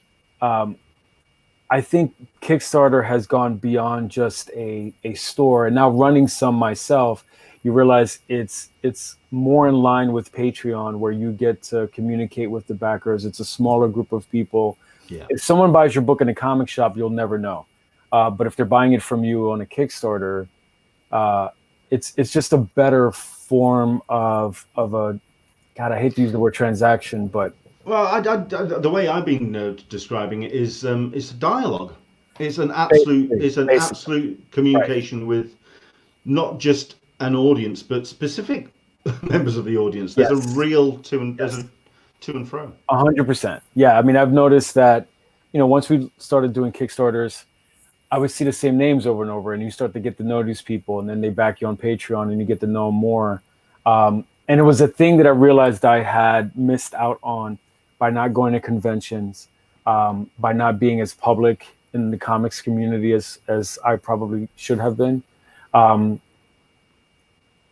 I think Kickstarter has gone beyond just a store, and now running some myself, you realize it's more in line with Patreon, where you get to communicate with the backers. It's a smaller group of people. yeah. If someone buys your book in a comic shop, you'll never know. But if they're buying it from you on a Kickstarter, uh, it's just a better form of a, God, I hate to use the word transaction, but Well, the way I've been describing it is it's a dialogue. basically, It's an basically, absolute right. communication with not just an audience, but specific members of the audience. There's a Yes, real there's yes. a to and fro. 100%. Yeah, I mean, I've noticed that, once we started doing Kickstarters, I would see the same names over and over, and you start to get to know these people, and then they back you on Patreon, and you get to know them more. And it was a thing that I realized I had missed out on by not going to conventions, by not being as public in the comics community as I probably should have been. Um,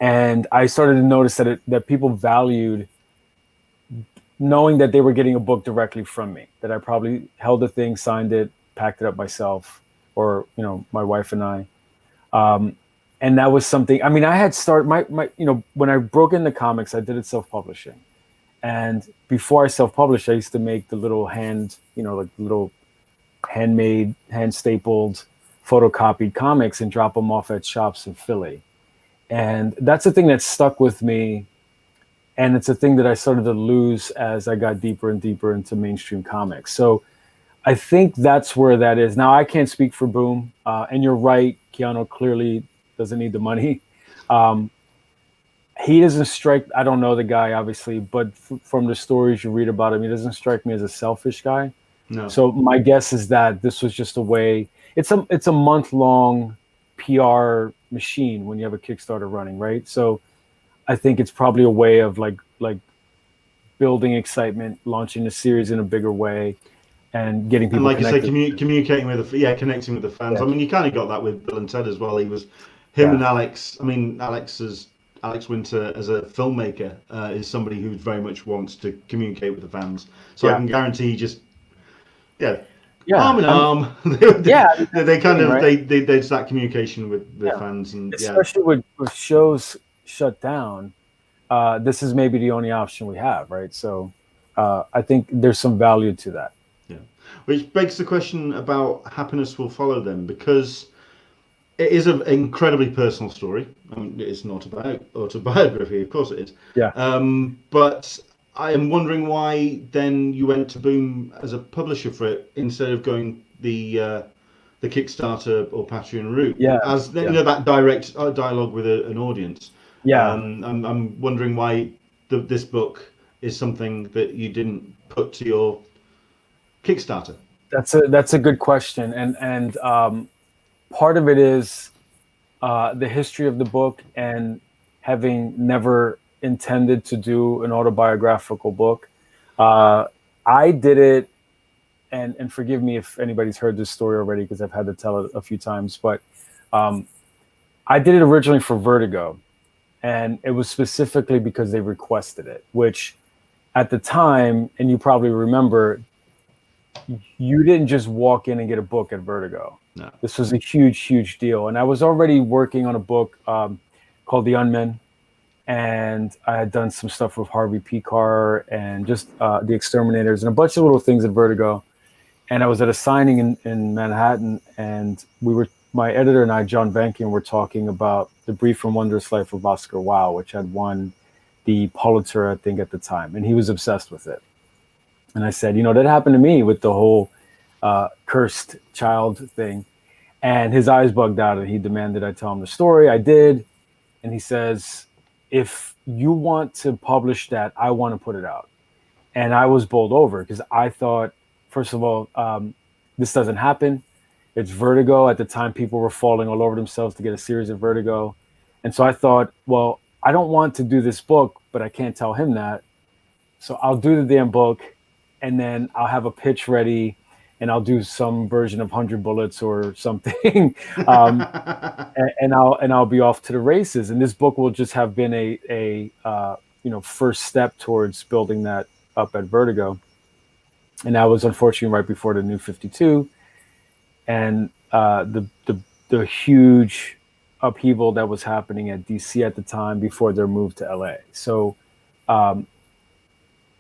and I started to notice that people valued knowing that they were getting a book directly from me, that I probably held the thing, signed it, packed it up myself, or my wife and I. And that was something. I mean, I had started my when I broke into comics, I did it self-publishing. And before I self-published, I used to make the little like little handmade, hand-stapled, photocopied comics and drop them off at shops in Philly. And that's the thing that stuck with me, and it's a thing that I started to lose as I got deeper and deeper into mainstream comics. So I think that's where that is. Now, I can't speak for Boom, and you're right. Keanu clearly doesn't need the money. Um, he doesn't strike. I don't know the guy, obviously, but from the stories you read about him, he doesn't strike me as a selfish guy. No. So my guess is that this was just a way. It's a month-long PR machine when you have a Kickstarter running, right? So I think it's probably a way of like building excitement, launching the series in a bigger way, and getting And people like you say, connected. communicating with connecting with the fans. I Yeah, mean, you kind of got that with Bill and Ted as well. He was him yeah, and Alex. I mean, Alex Winter as a filmmaker is somebody who very much wants to communicate with the fans. So I yeah, can guarantee just yeah, arm yeah. in I mean, arm. yeah. I mean, that's They the kind thing, of right? there's that communication with the Yeah, fans, and yeah, especially with shows shut down. This is maybe the only option we have, right? So I think there's some value to that. yeah. Which begs the question about happiness will follow them, because it is an incredibly personal story. I mean, it's not about autobiography, of course it is. Yeah. But I am wondering why then you went to Boom as a publisher for it instead of going the Kickstarter or Patreon route, Yeah, as yeah, that direct dialogue with an audience. yeah. I'm wondering why this book is something that you didn't put to your Kickstarter. That's a good question, and part of it is the history of the book, and having never intended to do an autobiographical book. Uh, I did it, and forgive me if anybody's heard this story already because I've had to tell it a few times, but um, I did it originally for Vertigo, and it was specifically because they requested it, which at the time, and you probably remember, you didn't just walk in and get a book at Vertigo. No. This was a huge, huge deal. And I was already working on a book called The Unmen. and I had done some stuff with Harvey P. Carr and just The Exterminators and a bunch of little things at Vertigo. And I was at a signing in Manhattan, and my editor and I, John Banking, were talking about The Brief and Wondrous Life of Oscar Wilde, which had won the Pulitzer, I think, at the time, and he was obsessed with it. And I said, that happened to me with the whole cursed child thing. And his eyes bugged out, and he demanded I tell him the story. I did. And he says, if you want to publish that, I want to put it out. And I was bowled over because I thought, first of all, this doesn't happen. It's Vertigo. At the time, people were falling all over themselves to get a series of Vertigo. And so I thought, well, I don't want to do this book, but I can't tell him that. So I'll do the damn book, and then I'll have a pitch ready, and I'll do some version of 100 Bullets or something, and I'll be off to the races. And this book will just have been a first step towards building that up at Vertigo. And that was unfortunately right before the New 52, and the huge upheaval that was happening at DC at the time before their move to LA. So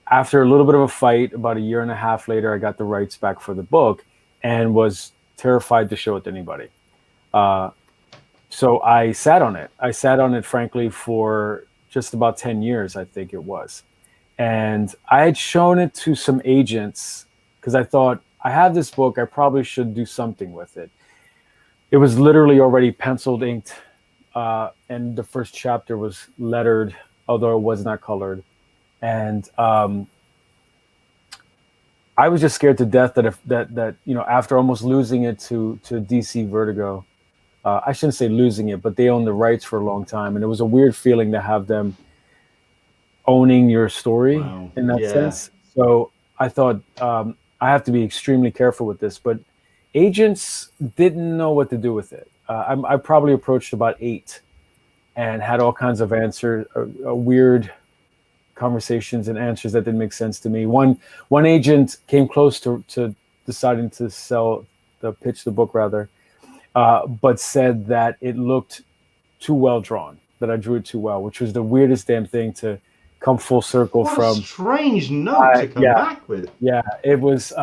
after a little bit of a fight, about a year and a half later, I got the rights back for the book and was terrified to show it to anybody. So I sat on it. I sat on it, frankly, for just about 10 years, I think it was. And I had shown it to some agents because I thought, I have this book, I probably should do something with it. It was literally already penciled, inked, and the first chapter was lettered, although it was not colored. And I was just scared to death that after almost losing it to DC Vertigo, I shouldn't say losing it, but they owned the rights for a long time, and it was a weird feeling to have them owning your story in that sense. So I thought I have to be extremely careful with this, but agents didn't know what to do with it. I probably approached about 8 and had all kinds of answers, weird conversations and answers that didn't make sense to me. One agent came close to deciding to pitch the book rather, but said that it looked too well drawn, that I drew it too well, which was the weirdest damn thing to come full circle what from. A strange note to come back with. Yeah, it was.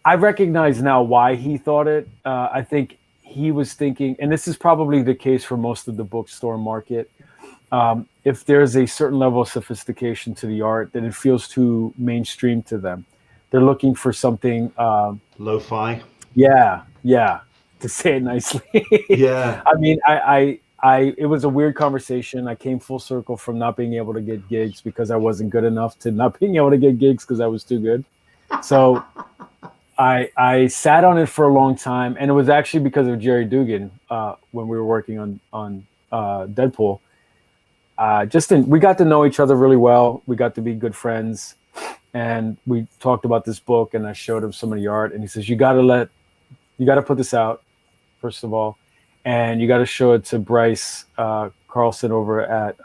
I recognize now why he thought it. I think he was thinking, and this is probably the case for most of the bookstore market. If there's a certain level of sophistication to the art, then it feels too mainstream to them. They're looking for something lo-fi. Yeah, to say it nicely. Yeah. I mean, it was a weird conversation. I came full circle from not being able to get gigs because I wasn't good enough to not being able to get gigs because I was too good. So I sat on it for a long time, and it was actually because of Jerry Dugan when we were working on Deadpool. We got to know each other really well. We got to be good friends, and we talked about this book, and I showed him some of the art, and he says, you got to put this out, first of all, and you got to show it to Bryce Carlson over at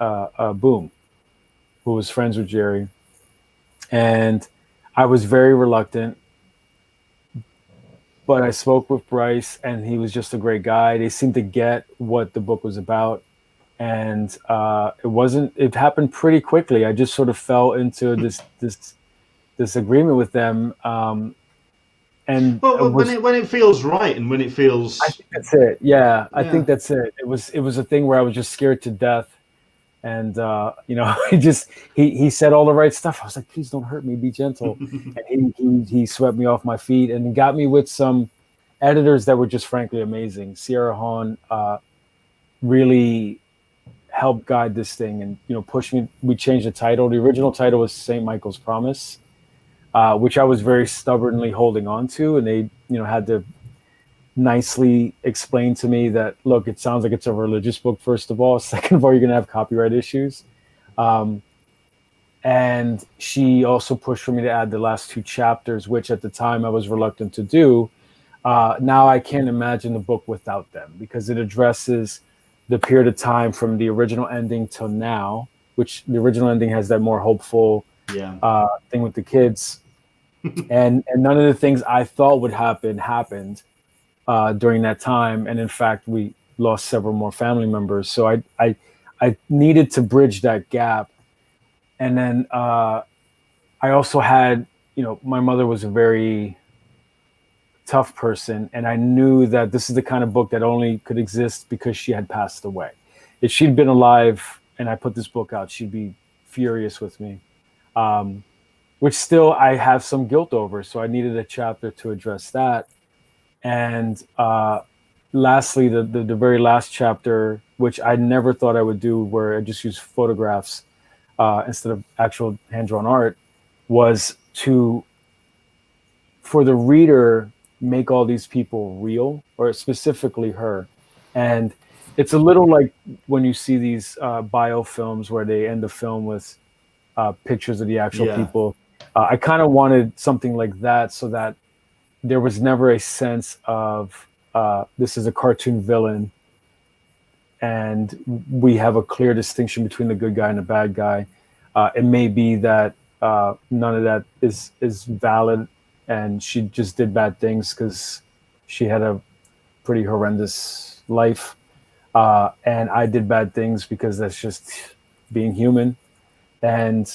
Boom, who was friends with Jerry. And I was very reluctant, but I spoke with Bryce, and he was just a great guy. They seemed to get what the book was about. And it happened pretty quickly. I just sort of fell into this agreement with them. And when it feels right, and when it feels, I think that's it. Yeah, I think that's it. It was a thing where I was just scared to death, and he said all the right stuff. I was like, please don't hurt me, be gentle. And he swept me off my feet and got me with some editors that were just frankly amazing. Sierra Hahn really helped guide this thing and push me. We changed the title. The original title was St. Michael's Promise, which I was very stubbornly holding on to, and they had to nicely explain to me that, look, it sounds like it's a religious book, first of all. Second of all, you're going to have copyright issues. And she also pushed for me to add the last 2 chapters, which at the time I was reluctant to do. Now I can't imagine the book without them, because it addresses the period of time from the original ending till now, which the original ending has that more hopeful thing with the kids. and none of the things I thought would happen happened during that time. And in fact, we lost several more family members. So I I needed to bridge that gap. And then I also had, my mother was a very tough person, and I knew that this is the kind of book that only could exist because she had passed away. If she'd been alive and I put this book out, she'd be furious with me, which still I have some guilt over. So I needed a chapter to address that. And lastly, the very last chapter, which I never thought I would do, where I just use photographs instead of actual hand-drawn art, was for the reader, make all these people real, or specifically her. And it's a little like when you see these biofilms where they end the film with pictures of the actual people. I kind of wanted something like that, so that there was never a sense of this is a cartoon villain and we have a clear distinction between the good guy and the bad guy. It may be that none of that is valid, and she just did bad things because she had a pretty horrendous life, and I did bad things because that's just being human. And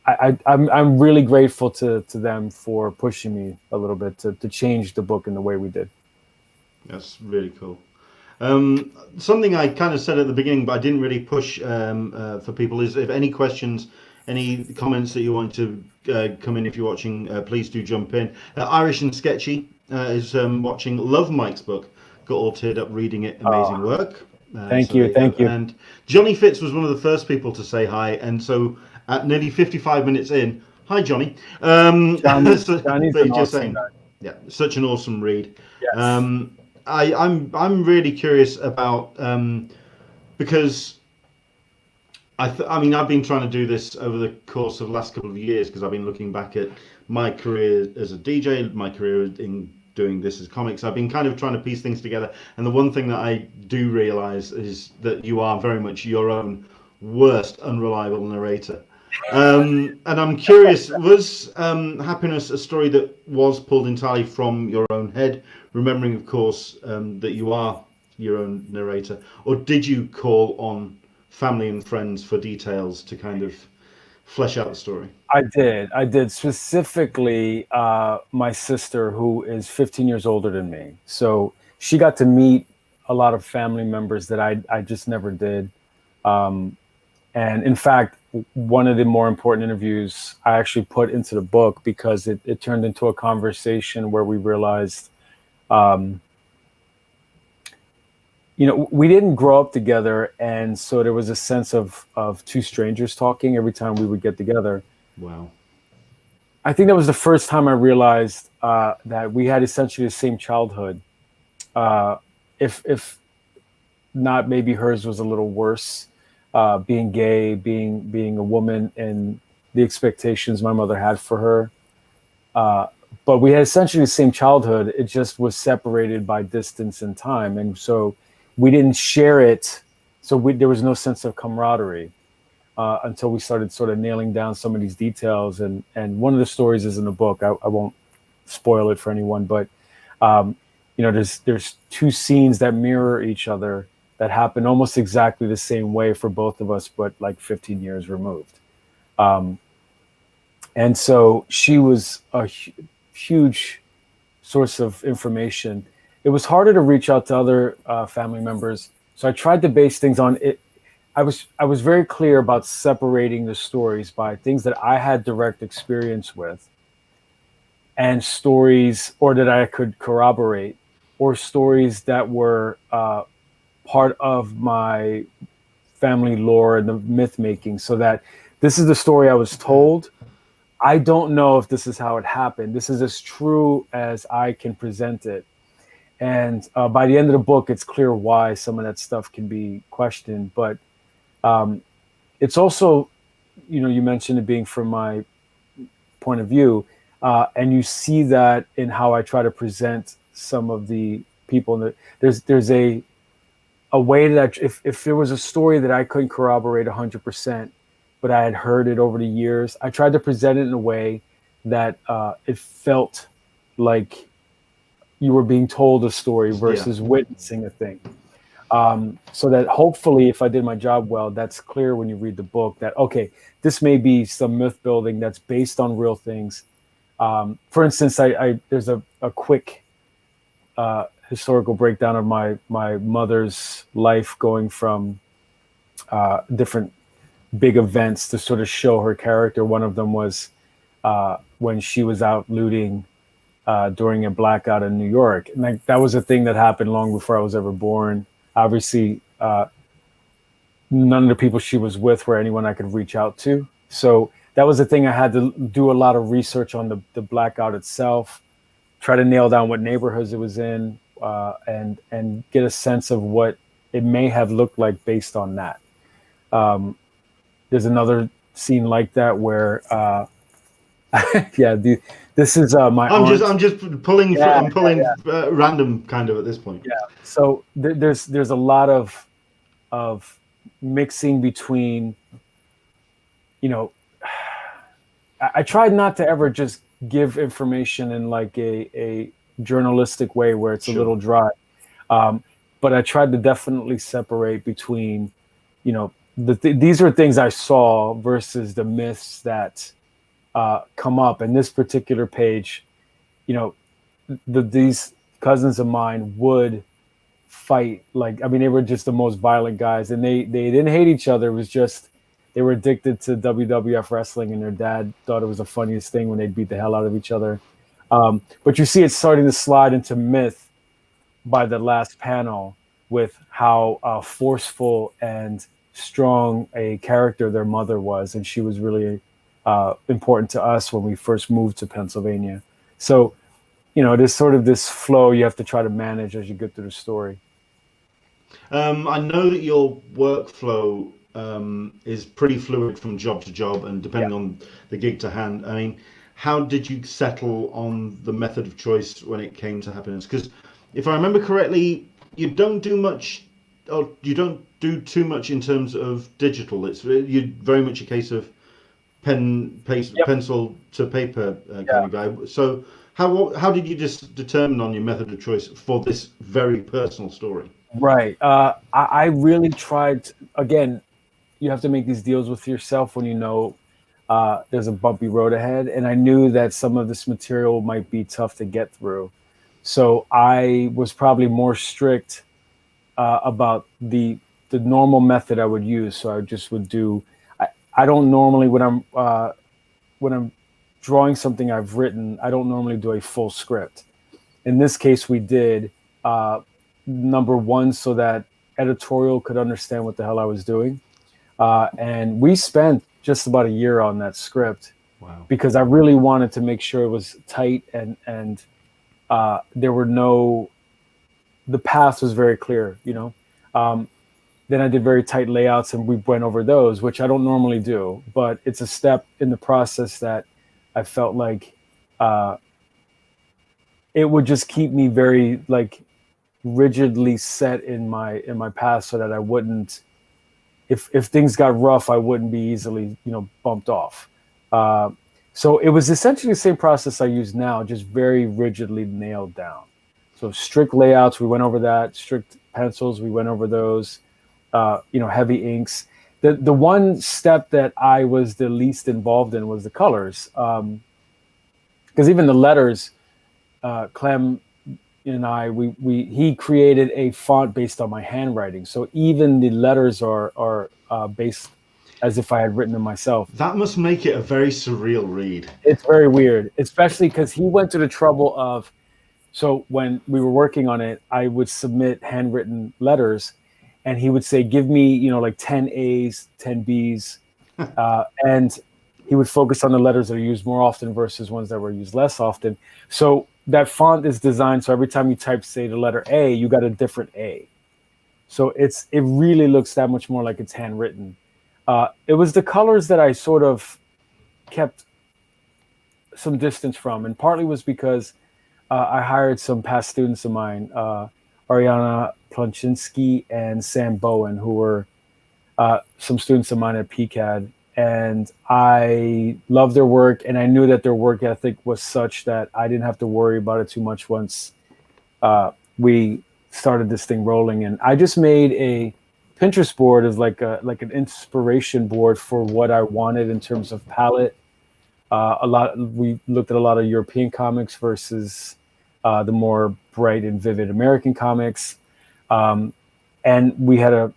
I'm really grateful to them for pushing me a little bit to change the book in the way we did. That's really cool. Something I kind of said at the beginning, but I didn't really push for people, is if any questions, any comments that you want to come in if you're watching, please do jump in. Irish and Sketchy is watching. Love Mike's book. Got all teared up reading it. Amazing work. Thank you. And Johnny Fitz was one of the first people to say hi, and so at nearly 55 minutes in, hi Johnny. Johnny's just saying, yeah, such an awesome read. Yes. I'm really curious about because I mean I've been trying to do this over the course of the last couple of years, because I've been looking back at my career as a DJ, my career in doing this as comics. I've been kind of trying to piece things together, and the one thing that I do realize is that you are very much your own worst unreliable narrator. And I'm curious, was Happiness a story that was pulled entirely from your own head, remembering of course that you are your own narrator, or did you call on family and friends for details to kind of flesh out the story? I did specifically my sister, who is 15 years older than me, so she got to meet a lot of family members that I just never did. And in fact, one of the more important interviews I actually put into the book, because it turned into a conversation where we realized, we didn't grow up together. And so there was a sense of two strangers talking every time we would get together. Wow. I think that was the first time I realized that we had essentially the same childhood. If not, maybe hers was a little worse. Being gay, being a woman, and the expectations my mother had for her. But we had essentially the same childhood. It just was separated by distance and time. And so we didn't share it. So there was no sense of camaraderie until we started sort of nailing down some of these details. And one of the stories is in the book. I won't spoil it for anyone, but there's two scenes that mirror each other that happened almost exactly the same way for both of us, but like 15 years removed. And so she was a huge source of information. It was harder to reach out to other family members, so I tried to base things on it. I was very clear about separating the stories by things that I had direct experience with, and stories, or that I could corroborate, or stories that were part of my family lore and the myth making, so that this is the story I was told. I don't know if this is how it happened. This is as true as I can present it. And by the end of the book, it's clear why some of that stuff can be questioned. But it's also, you mentioned it being from my point of view, and you see that in how I try to present some of the people. There's a way that if there was a story that I couldn't corroborate 100%, but I had heard it over the years, I tried to present it in a way that it felt like you were being told a story versus witnessing a thing. So that hopefully, if I did my job well, that's clear when you read the book that, okay, this may be some myth building that's based on real things. For instance, there's a quick historical breakdown of my mother's life, going from different big events to sort of show her character. One of them was when she was out looting during a blackout in New York. And like, that was a thing that happened long before I was ever born. Obviously, none of the people she was with were anyone I could reach out to. So that was the thing. I had to do a lot of research on the blackout itself, try to nail down what neighborhoods it was in, and get a sense of what it may have looked like based on that. There's another scene like that where, this is my. I'm just pulling. I'm pulling random kind of at this point. Yeah. So there's a lot of mixing between, I tried not to ever just give information in like a journalistic way where it's a little dry. But I tried to definitely separate between, these are things I saw versus the myths that come up. And this particular page, these cousins of mine would fight. They were just the most violent guys, and they didn't hate each other. It was just they were addicted to WWF wrestling, and their dad thought it was the funniest thing when they'd beat the hell out of each other. But you see it starting to slide into myth by the last panel with how forceful and strong a character their mother was, and she was really important to us when we first moved to Pennsylvania. So, there's sort of this flow you have to try to manage as you go through the story. I know that your workflow is pretty fluid from job to job, and depending on the gig to hand. I mean, how did you settle on the method of choice when it came to happiness? Because if I remember correctly, you don't do much, or you don't do too much in terms of digital. You're very much a case of pencil to paper kind of guy. So how did you just determine on your method of choice for this very personal story? Right. I really tried. Again, you have to make these deals with yourself when there's a bumpy road ahead. And I knew that some of this material might be tough to get through. So I was probably more strict about the normal method I would use. So I just would do. I don't normally when I'm drawing something I've written, I don't normally do a full script. In this case, we did. Number one, so that editorial could understand what the hell I was doing. And we spent just about a year on that script. Wow. Because I really wanted to make sure it was tight and there were the path was very clear, Then I did very tight layouts, and we went over those, which I don't normally do, but it's a step in the process that I felt like it would just keep me very rigidly set in my path, so that I wouldn't, if things got rough, I wouldn't be easily bumped off. So it was essentially the same process I use now, just very rigidly nailed down. So strict layouts, we went over that. Strict pencils, we went over those. Heavy inks. The one step that I was the least involved in was the colors, because even the letters, Clem and I, he created a font based on my handwriting. So even the letters are based as if I had written them myself. That must make it a very surreal read. It's very weird, especially because he went to the trouble of. So when we were working on it, I would submit handwritten letters, and he would say, give me, 10 A's, 10 B's. And he would focus on the letters that are used more often versus ones that were used less often. So that font is designed so every time you type, say, the letter A, you got a different A. So it really looks that much more like it's handwritten. It was the colors that I sort of kept some distance from. And partly was because I hired some past students of mine, Ariana Plonchinsky and Sam Bowen, who were some students of mine at PCAD. And I loved their work, and I knew that their work ethic was such that I didn't have to worry about it too much once we started this thing rolling. And I just made a Pinterest board as like an inspiration board for what I wanted in terms of palette. We looked at a lot of European comics versus the more bright and vivid American comics. And we had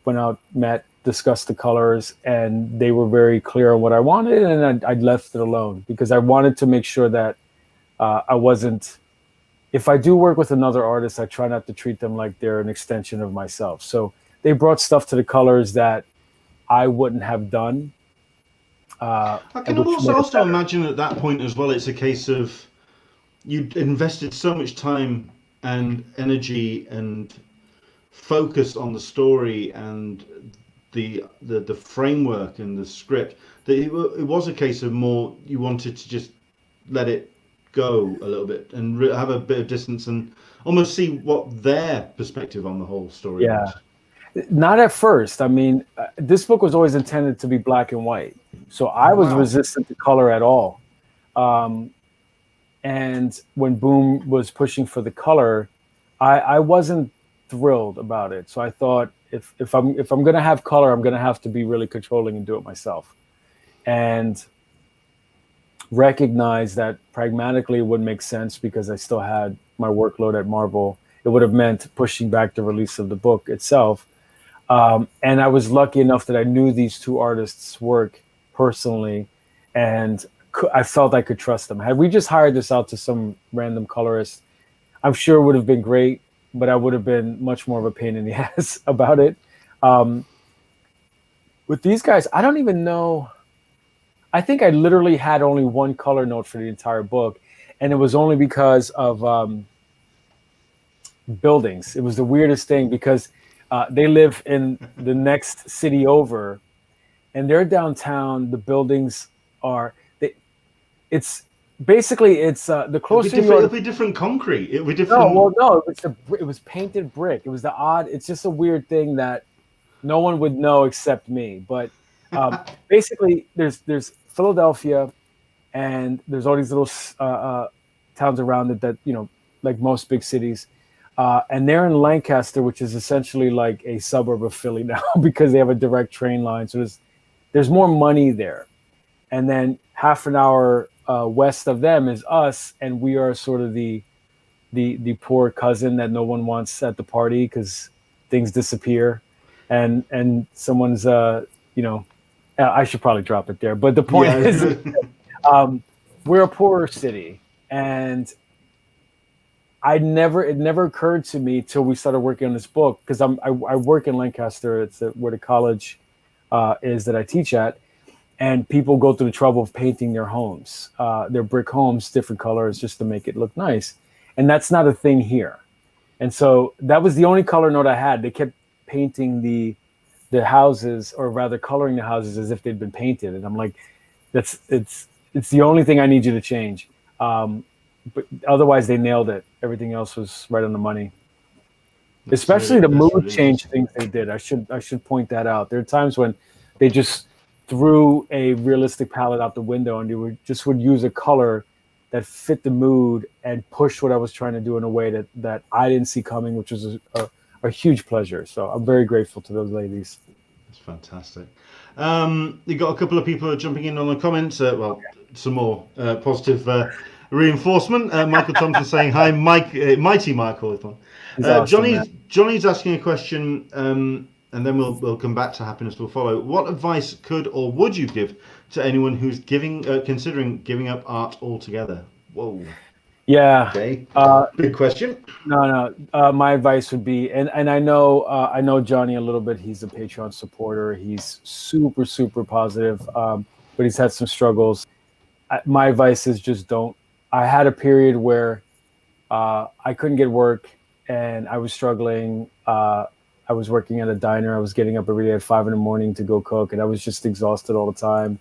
went out, met, discussed the colors, and they were very clear on what I wanted, and I left it alone because I wanted to make sure that I wasn't, if I do work with another artist, I try not to treat them like they're an extension of myself. So they brought stuff to the colors that I wouldn't have done. I can also imagine at that point as well, it's a case of you invested so much time and energy and focus on the story and the framework and the script that it was a case of more you wanted to just let it go a little bit and have a bit of distance and almost see what their perspective on the whole story was. Not at first. I mean, this book was always intended to be black and white, so I was resistant to color at all. And when Boom was pushing for the color, I wasn't thrilled about it. So I thought, if I'm going to have color, I'm going to have to be really controlling and do it myself, and recognize that pragmatically it wouldn't make sense because I still had my workload at Marvel. It would have meant pushing back the release of the book itself. And I was lucky enough that I knew these two artists' work personally, and I felt I could trust them. Had we just hired this out to some random colorist, I'm sure it would have been great, but I would have been much more of a pain in the ass about it. With these guys, I don't even know. I think I literally had only one color note for the entire book, and it was only because of buildings. It was the weirdest thing because they live in the next city over, and they're downtown. The buildings are. It's basically the closer it'll be different concrete. It'll be different. No. It was painted brick. It was the odd. It's just a weird thing that no one would know except me. But basically, there's Philadelphia, and there's all these little towns around it that like most big cities. And they're in Lancaster, which is essentially like a suburb of Philly now because they have a direct train line. So there's more money there. And then half an hour west of them is us, and we are sort of the poor cousin that no one wants at the party because things disappear, and someone's I should probably drop it there. But the point is, we're a poorer city, and it never occurred to me till we started working on this book, because I work in Lancaster. It's where the college is that I teach at, and people go through the trouble of painting their homes, their brick homes, different colors just to make it look nice, and that's not a thing here. And so that was the only color note I had. They kept painting the houses, or rather coloring the houses as if they'd been painted, and I'm like, it's the only thing I need you to change. But otherwise, they nailed it. Everything else was right on the money. Especially the mood change things they did. I should point that out. There are times when they just threw a realistic palette out the window, and they would use a color that fit the mood and push what I was trying to do in a way that I didn't see coming, which was a huge pleasure. So I'm very grateful to those ladies. That's fantastic. You got a couple of people jumping in on the comments. Some more positive reinforcement. Michael Thompson saying hi, mighty Mike Hawthorne. Awesome, Johnny's asking a question, and then we'll come back to happiness will follow. What advice could or would you give to anyone who's considering giving up art altogether? Whoa. Yeah. Okay. Big question. No. My advice would be, and I know Johnny a little bit. He's a Patreon supporter. He's super, super positive, but he's had some struggles. My advice is just don't. I had a period where I couldn't get work, and I was struggling. I was working at a diner. I was getting up every day at 5 a.m. to go cook, and I was just exhausted all the time.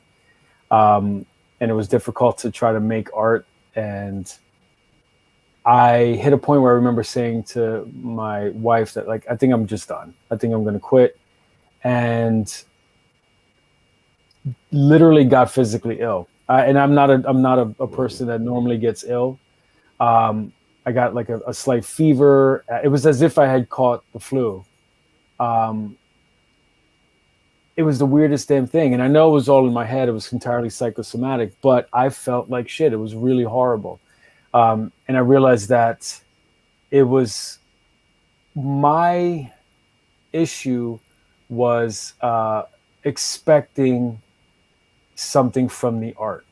And it was difficult to try to make art. And I hit a point where I remember saying to my wife that, like, I think I'm just done. I think I'm going to quit. And literally got physically ill. And I'm not a person that normally gets ill. I got like a slight fever. It was as if I had caught the flu. It was the weirdest damn thing. And I know it was all in my head. It was entirely psychosomatic, but I felt like shit. It was really horrible. And I realized that it was my issue was expecting something from the art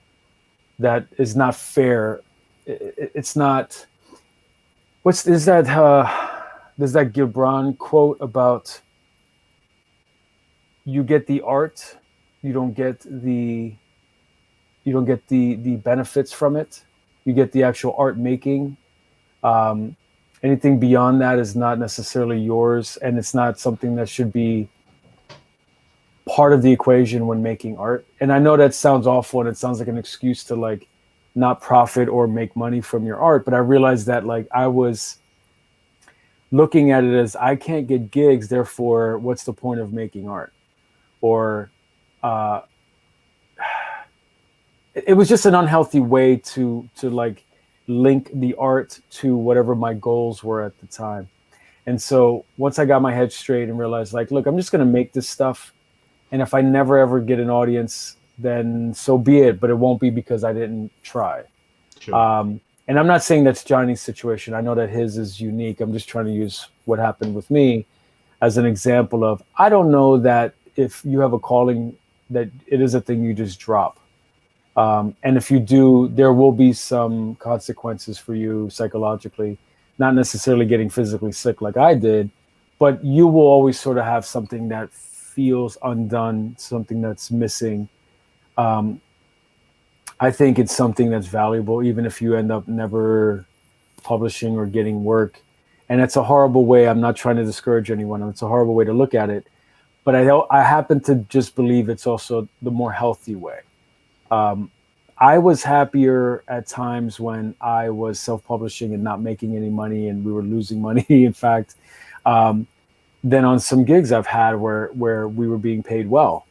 that is not fair. It's not. Is that? There's that Gibran quote about you get the art, you don't get the benefits from it. You get the actual art making. Anything beyond that is not necessarily yours, and it's not something that should be part of the equation when making art. And I know that sounds awful, and it sounds like an excuse to like not profit or make money from your art. But I realized that like I was looking at it as I can't get gigs, therefore, what's the point of making art? Or it was just an unhealthy way to like link the art to whatever my goals were at the time. And so once I got my head straight and realized like, look, I'm just going to make this stuff. And if I never, ever get an audience, then so be it. But it won't be because I didn't try. Sure. And I'm not saying that's Johnny's situation. I know that his is unique. I'm just trying to use what happened with me as an example of, I don't know that if you have a calling that it is a thing you just drop. And if you do, there will be some consequences for you psychologically, not necessarily getting physically sick like I did, but you will always sort of have something that feels undone, something that's missing. I think it's something that's valuable, even if you end up never publishing or getting work. And it's a horrible way. I'm not trying to discourage anyone. It's a horrible way to look at it. But I happen to just believe it's also the more healthy way. I was happier at times when I was self-publishing and not making any money, and we were losing money, in fact, than on some gigs I've had where we were being paid well.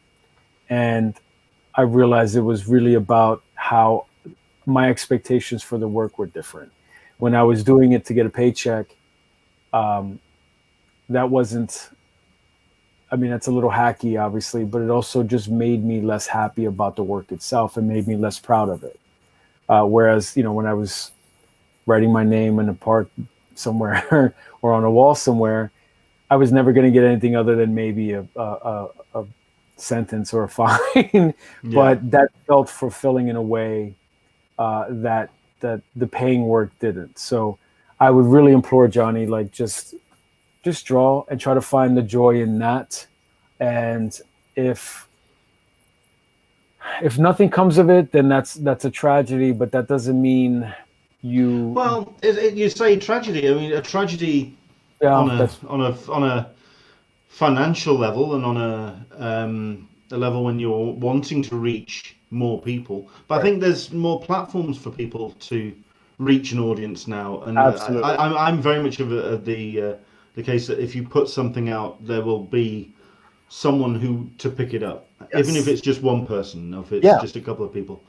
And I realized it was really about how my expectations for the work were different. When I was doing it to get a paycheck, that wasn't, I mean, that's a little hacky, obviously, but it also just made me less happy about the work itself and made me less proud of it. Whereas, when I was writing my name in a park somewhere or on a wall somewhere, I was never going to get anything other than maybe a sentence or a fine. Yeah. But that felt fulfilling in a way that the paying work didn't. So I would really implore Johnny, like, just draw and try to find the joy in that. And if nothing comes of it, then that's a tragedy, but that doesn't mean you. Well, you say tragedy. I mean, a tragedy on a financial level and on a level when you're wanting to reach more people. But right. I think there's more platforms for people to reach an audience now, and I'm very much of the case that if you put something out, there will be someone to pick it up, yes. Even if it's just one person, or if it's just a couple of people.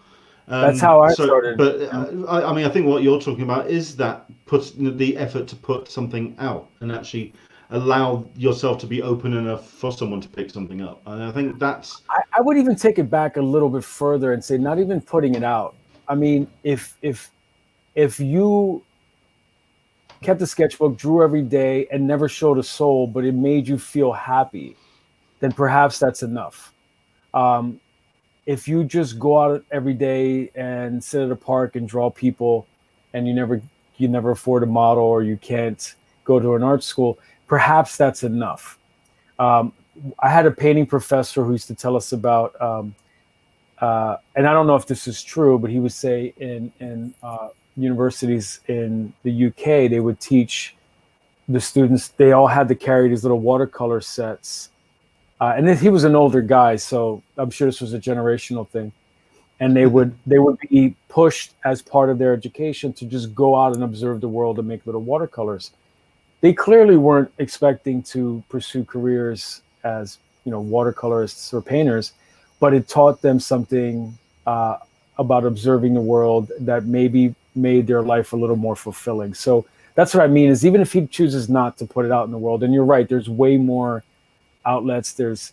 That's how I started. But I mean, I think what you're talking about is that the effort to put something out and actually allow yourself to be open enough for someone to pick something up. And I think that's. I would even take it back a little bit further and say, not even putting it out. I mean, if you kept a sketchbook, drew every day, and never showed a soul, but it made you feel happy, then perhaps that's enough. If you just go out every day and sit at a park and draw people, and you never afford a model, or you can't go to an art school, perhaps that's enough. I had a painting professor who used to tell us about, and I don't know if this is true, but he would say in universities in the UK, they would teach the students, they all had to carry these little watercolor sets. And then he was an older guy, so I'm sure this was a generational thing. And they would be pushed as part of their education to just go out and observe the world and make little watercolors. They clearly weren't expecting to pursue careers as, watercolorists or painters, but it taught them something about observing the world that maybe made their life a little more fulfilling. So that's what I mean, is even if he chooses not to put it out in the world, and you're right, there's way more outlets. There's,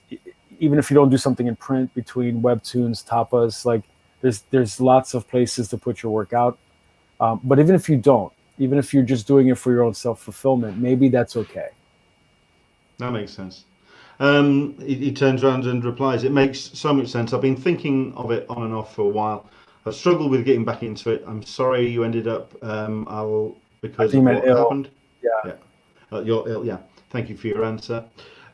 even if you don't do something in print, between webtoons, tapas, like there's lots of places to put your work out. But even if you don't, even if you're just doing it for your own self-fulfillment, maybe that's okay. That makes sense. He turns around and replies, "It makes so much sense. I've been thinking of it on and off for a while. I've struggled with getting back into it. I'm sorry you ended up because of what happened." Yeah. You're ill. Yeah. Thank you for your answer.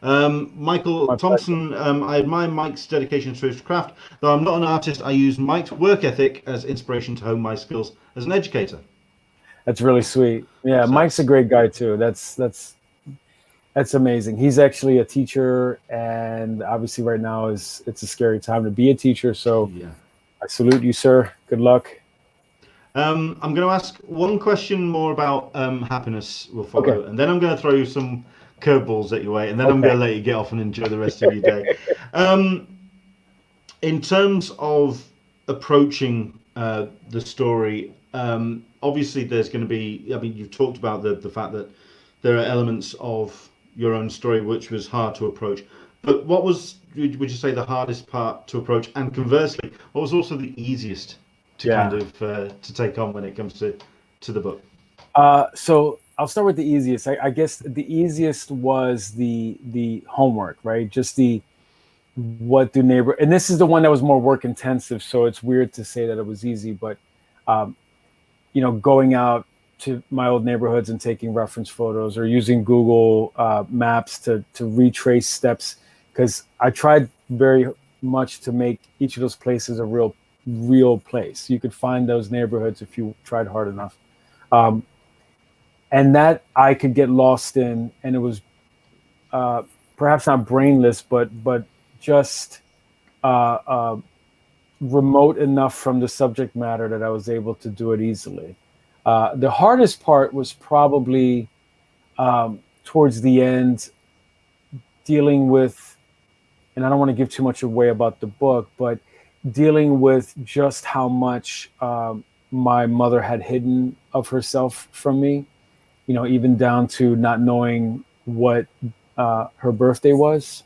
Michael My Thompson, I admire Mike's dedication to his craft. Though I'm not an artist, I use Mike's work ethic as inspiration to hone my skills as an educator. That's really sweet. Yeah, So Mike's a great guy too. That's amazing. He's actually a teacher, and obviously right now it's a scary time to be a teacher. So yeah. I salute you, sir. Good luck. I'm going to ask one question more about happiness. Will follow, Okay. and then I'm going to throw you some curveballs at your way, and then I'm going to let you get off and enjoy the rest of your day. In terms of approaching the story, obviously there's going to be. I mean, you've talked about the fact that there are elements of your own story which was hard to approach. But what would you say the hardest part to approach, and conversely, what was also the easiest to kind of to take on when it comes to the book? So I'll start with the easiest. I guess the easiest was the homework, right? Just what do neighbor, and this is the one that was more work intensive. So it's weird to say that it was easy, but going out to my old neighborhoods and taking reference photos, or using Google Maps to retrace steps, because I tried very much to make each of those places a real place. You could find those neighborhoods if you tried hard enough. And that I could get lost in, and it was perhaps not brainless, but just remote enough from the subject matter that I was able to do it easily. The hardest part was probably towards the end, dealing with, and I don't want to give too much away about the book, but dealing with just how much my mother had hidden of herself from me, even down to not knowing what her birthday was,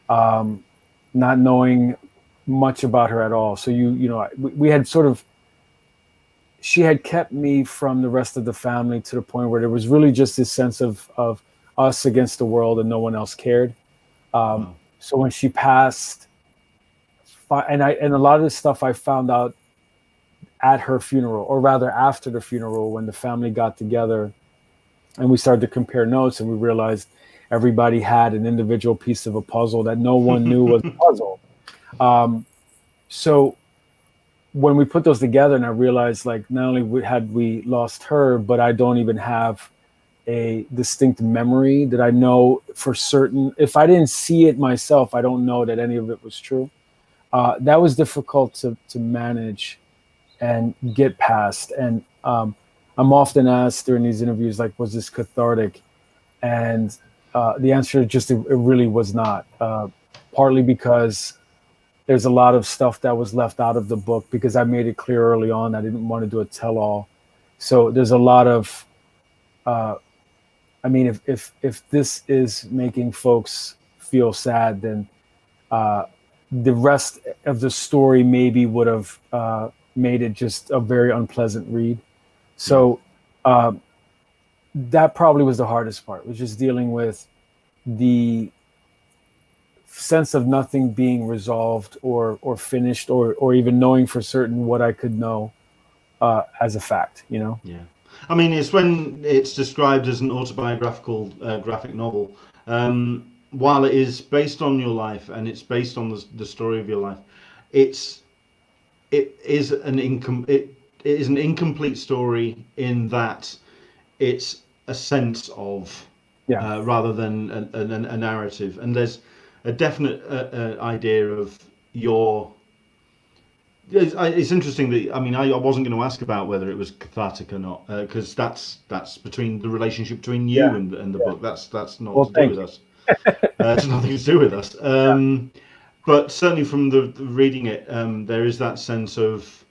not knowing much about her at all. So we had sort of, she had kept me from the rest of the family to the point where there was really just this sense of us against the world, and no one else cared. Wow. So when she passed, and a lot of this stuff I found out at her funeral, or rather after the funeral, when the family got together and we started to compare notes, and we realized everybody had an individual piece of a puzzle that no one knew was a puzzle. So when we put those together, and I realized, like, not only had we lost her, but I don't even have a distinct memory that I know for certain. If I didn't see it myself, I don't know that any of it was true. That was difficult to manage and get past. And I'm often asked during these interviews, like, was this cathartic? And the answer is just, it really was not. Partly because there's a lot of stuff that was left out of the book, because I made it clear early on I didn't want to do a tell-all. So there's a lot of, I mean, if this is making folks feel sad, then the rest of the story maybe would have made it just a very unpleasant read. So that probably was the hardest part, was just dealing with the sense of nothing being resolved or finished, or even knowing for certain what I could know as a fact, Yeah. I mean, it's when it's described as an autobiographical graphic novel. While it is based on your life, and it's based on the story of your life, it is an incomplete story, in that it's a sense of, rather than a narrative. And there's a definite idea of your. It's interesting that, I mean, I wasn't going to ask about whether it was cathartic or not, because that's between the relationship between you and the book. That's not to do with us. It's nothing to do with us. But certainly from the reading it, there is that sense of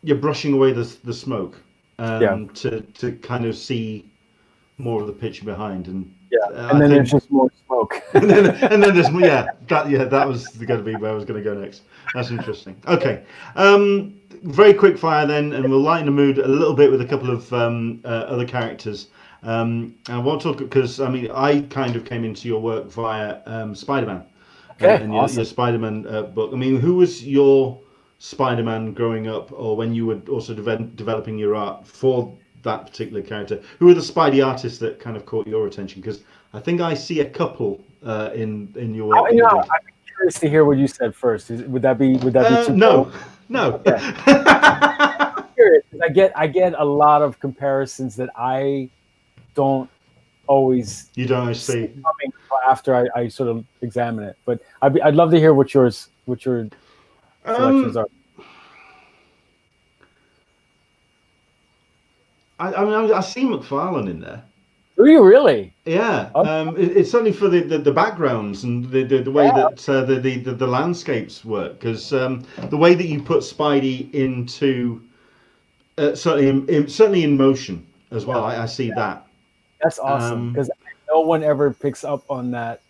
you're brushing away the smoke Yeah. to kind of see more of the picture behind, and Yeah. And I then think there's just more smoke. and then there's that was going to be where I was going to go next. That's interesting. Okay, very quick fire then, and we'll lighten the mood a little bit with a couple of other characters. And I want to talk because I mean I kind of came into your work via Spider-Man, Okay, and awesome. your Spider-Man book. I mean, who was your Spider-Man growing up, or when you were also developing your art for that particular character? Who are the Spidey artists that kind of caught your attention? Because I think I see a couple in your work. I'm curious to hear what you said first. Would that be too No, bold? no. Yeah. I'm curious, 'cause I get a lot of comparisons that I don't always You don't see see. coming after I sort of examine it. But I'd love to hear what your selections are. I mean, I see McFarlane in there. Do you really? Yeah, Oh, it's certainly for the backgrounds and the way yeah. that the landscapes work. Because the way that you put Spidey into certainly in motion as well, I see that. That's awesome Um, because no one ever picks up on that.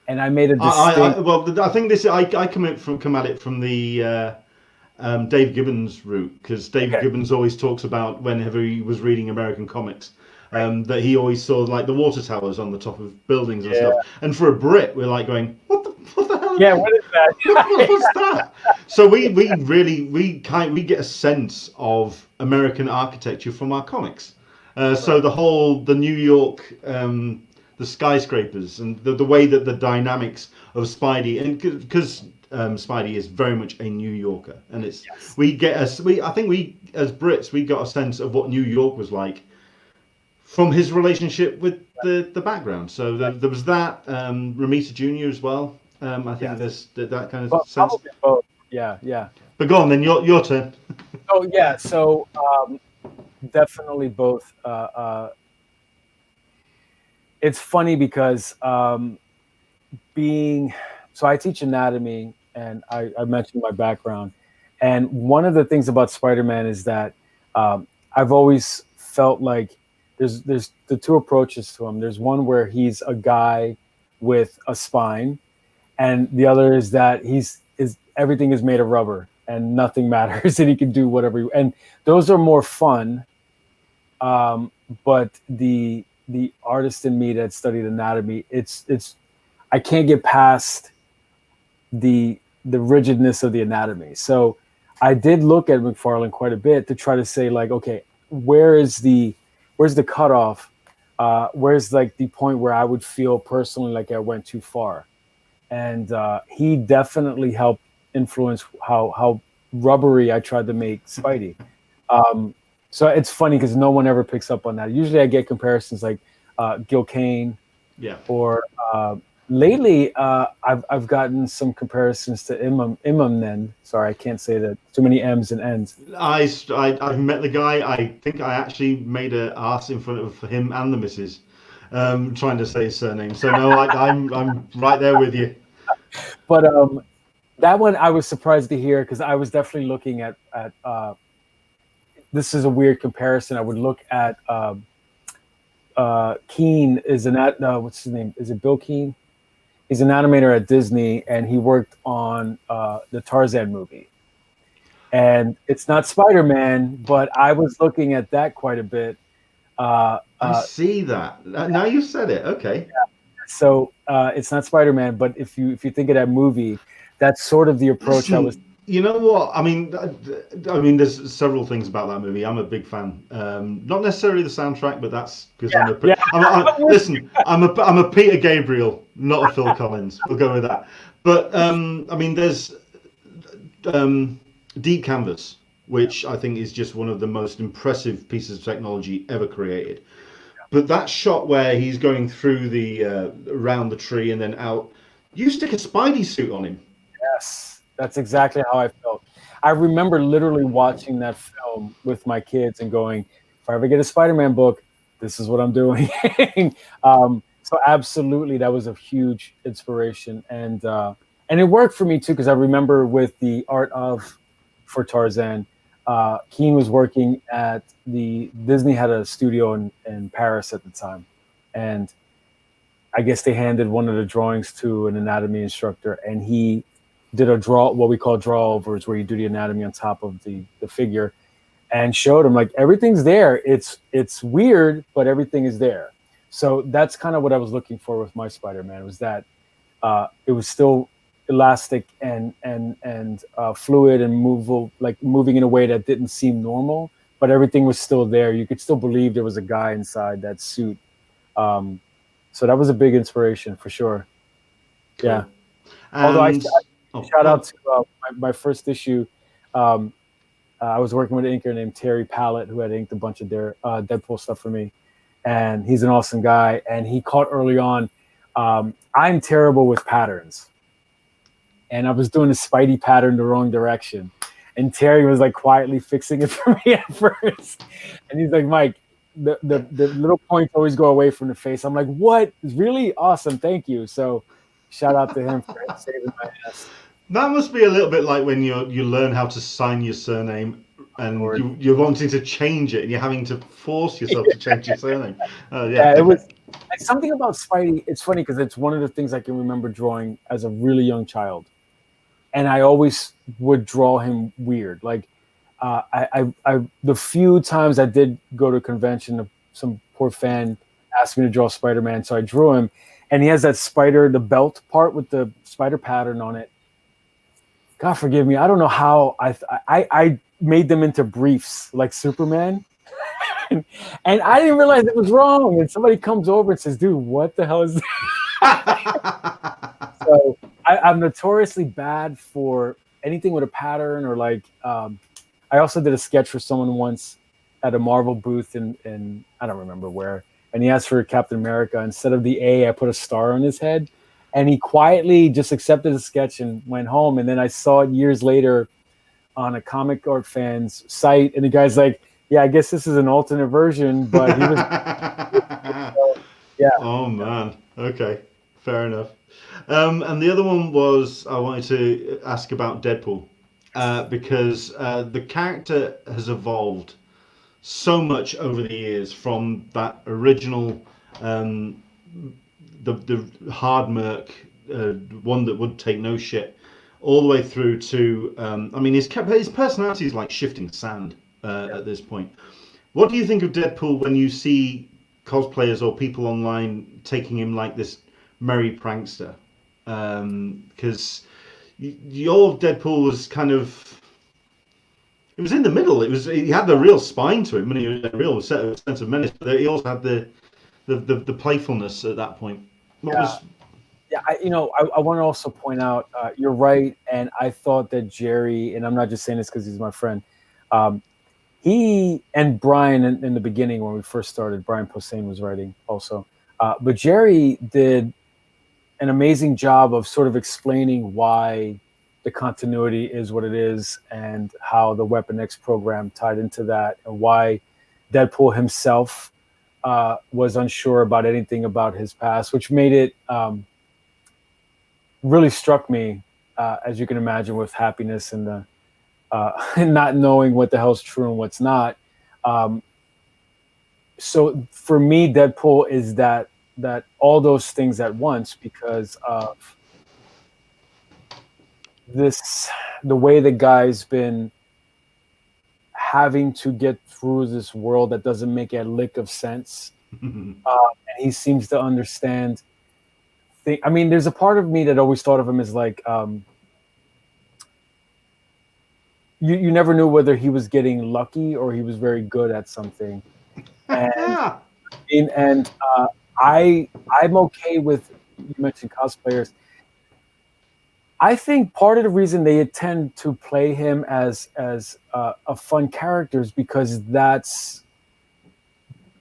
And I made a distinct. well, I think this I come at it from the Dave Gibbons route, because Dave Okay. Gibbons always talks about whenever he was reading American comics, Right. that he always saw like the water towers on the top of buildings and Yeah. stuff. And for a Brit, we're like going, what the hell? Yeah. What is that? What's that? So we get a sense of American architecture from our comics. So the New York, the skyscrapers, and the way that the dynamics of Spidey, and because Spidey is very much a New Yorker, and it's I think we as Brits we got a sense of what New York was like from his relationship with the background. So there was that, Ramita Jr. as well. I think there's that kind of sense. Probably both. Yeah. Yeah. But go on then, your turn. Oh yeah. So definitely both. It's funny because so I teach anatomy, and I mentioned my background, and one of the things about Spider-Man is that I've always felt like there's the two approaches to him. There's one where he's a guy with a spine, and the other is that everything is made of rubber and nothing matters, and he can do whatever. And those are more fun. But the artist in me that studied anatomy, it's I can't get past the rigidness of the anatomy. So I did look at McFarlane quite a bit to try to say like, okay, where's the cutoff? Where's like the point where I would feel personally like I went too far? And he definitely helped influence how rubbery I tried to make Spidey. So it's funny because no one ever picks up on that. Usually I get comparisons like Gil Kane, or lately I've gotten some comparisons to Imam. Sorry, I can't say that. Too many M's and N's. I've met the guy. I think I actually made an ass in front of him and the missus, trying to say his surname. So no, I'm right there with you. But that one I was surprised to hear, because I was definitely looking at this is a weird comparison. I would look at Keane is what's his name? Is it Bill Keane? He's an animator at Disney, and he worked on the Tarzan movie. And it's not Spider-Man, but I was looking at that quite a bit. I see that. Now you said it. Okay. Yeah. So it's not Spider-Man, but if you think of that movie, that's sort of the approach I was. You know what? I mean, there's several things about that movie. I'm a big fan. Not necessarily the soundtrack, but that's because I'm a Peter Gabriel, not a Phil Collins. We'll go with that. But I mean, there's Deep Canvas, which I think is just one of the most impressive pieces of technology ever created. But that shot where he's going through around the tree and then out, you stick a Spidey suit on him. Yes. That's exactly how I felt. I remember literally watching that film with my kids and going, if I ever get a Spider-Man book, this is what I'm doing. So absolutely, that was a huge inspiration. And it worked for me too, because I remember with the art for Tarzan, Keen was working at Disney had a studio in Paris at the time, and I guess they handed one of the drawings to an anatomy instructor, and he did what we call draw overs, where you do the anatomy on top of the figure, and showed him like everything's there. It's weird, but everything is there. So that's kind of what I was looking for with my Spider-Man, was that it was still elastic and fluid and movable, like moving in a way that didn't seem normal, but everything was still there. You could still believe there was a guy inside that suit. So that was a big inspiration for sure. Cool. Yeah. Although I shout out to my first issue. I was working with an inker named Terry Pallett, who had inked a bunch of their Deadpool stuff for me. And he's an awesome guy. And he caught early on, I'm terrible with patterns. And I was doing a Spidey pattern the wrong direction. And Terry was like quietly fixing it for me at first. And he's like, Mike, the little points always go away from the face. I'm like, what? It's really awesome. Thank you. So shout out to him for saving my ass. That must be a little bit like when you learn how to sign your surname and you're wanting to change it and you're having to force yourself to change your surname. Yeah, it was something about Spidey. It's funny because it's one of the things I can remember drawing as a really young child. And I always would draw him weird. Like the few times I did go to a convention, some poor fan asked me to draw Spider-Man, so I drew him. And he has that spider, the belt part with the spider pattern on it. God forgive me. I don't know how I made them into briefs like Superman. and I didn't realize it was wrong. And somebody comes over and says, dude, what the hell is that? So I'm notoriously bad for anything with a pattern or like, I also did a sketch for someone once at a Marvel booth in I don't remember where. And he asked for Captain America. Instead of the A, I put a star on his head. And he quietly just accepted the sketch and went home. And then I saw it years later on a comic art fan's site. And the guy's like, yeah, I guess this is an alternate version. But he was... so, yeah. Oh, man. Okay. Fair enough. And the other one was I wanted to ask about Deadpool. Because the character has evolved so much over the years from that original... the hard merc one that would take no shit, all the way through to I mean his personality is like shifting sand at this point. What do you think of Deadpool when you see cosplayers or people online taking him like this merry prankster? Because your Deadpool was kind of, it was in the middle. He had the real spine to him, and he had a real sense of menace, but he also had the playfulness at that point. I want to also point out, you're right, and I thought that Jerry, and I'm not just saying this because he's my friend, he and Brian in the beginning when we first started, Brian Posehn was writing also, but Jerry did an amazing job of sort of explaining why the continuity is what it is and how the Weapon X program tied into that and why Deadpool himself was unsure about anything about his past, which made it really struck me, as you can imagine, with happiness and the and not knowing what the hell's true and what's not. So for me, Deadpool is that all those things at once because of the way the guy's been having to get through this world that doesn't make a lick of sense. And he seems to understand. I mean, there's a part of me that always thought of him as like, you never knew whether he was getting lucky or he was very good at something. And I'm okay with, you mentioned cosplayers. I think part of the reason they tend to play him as a fun character is because that's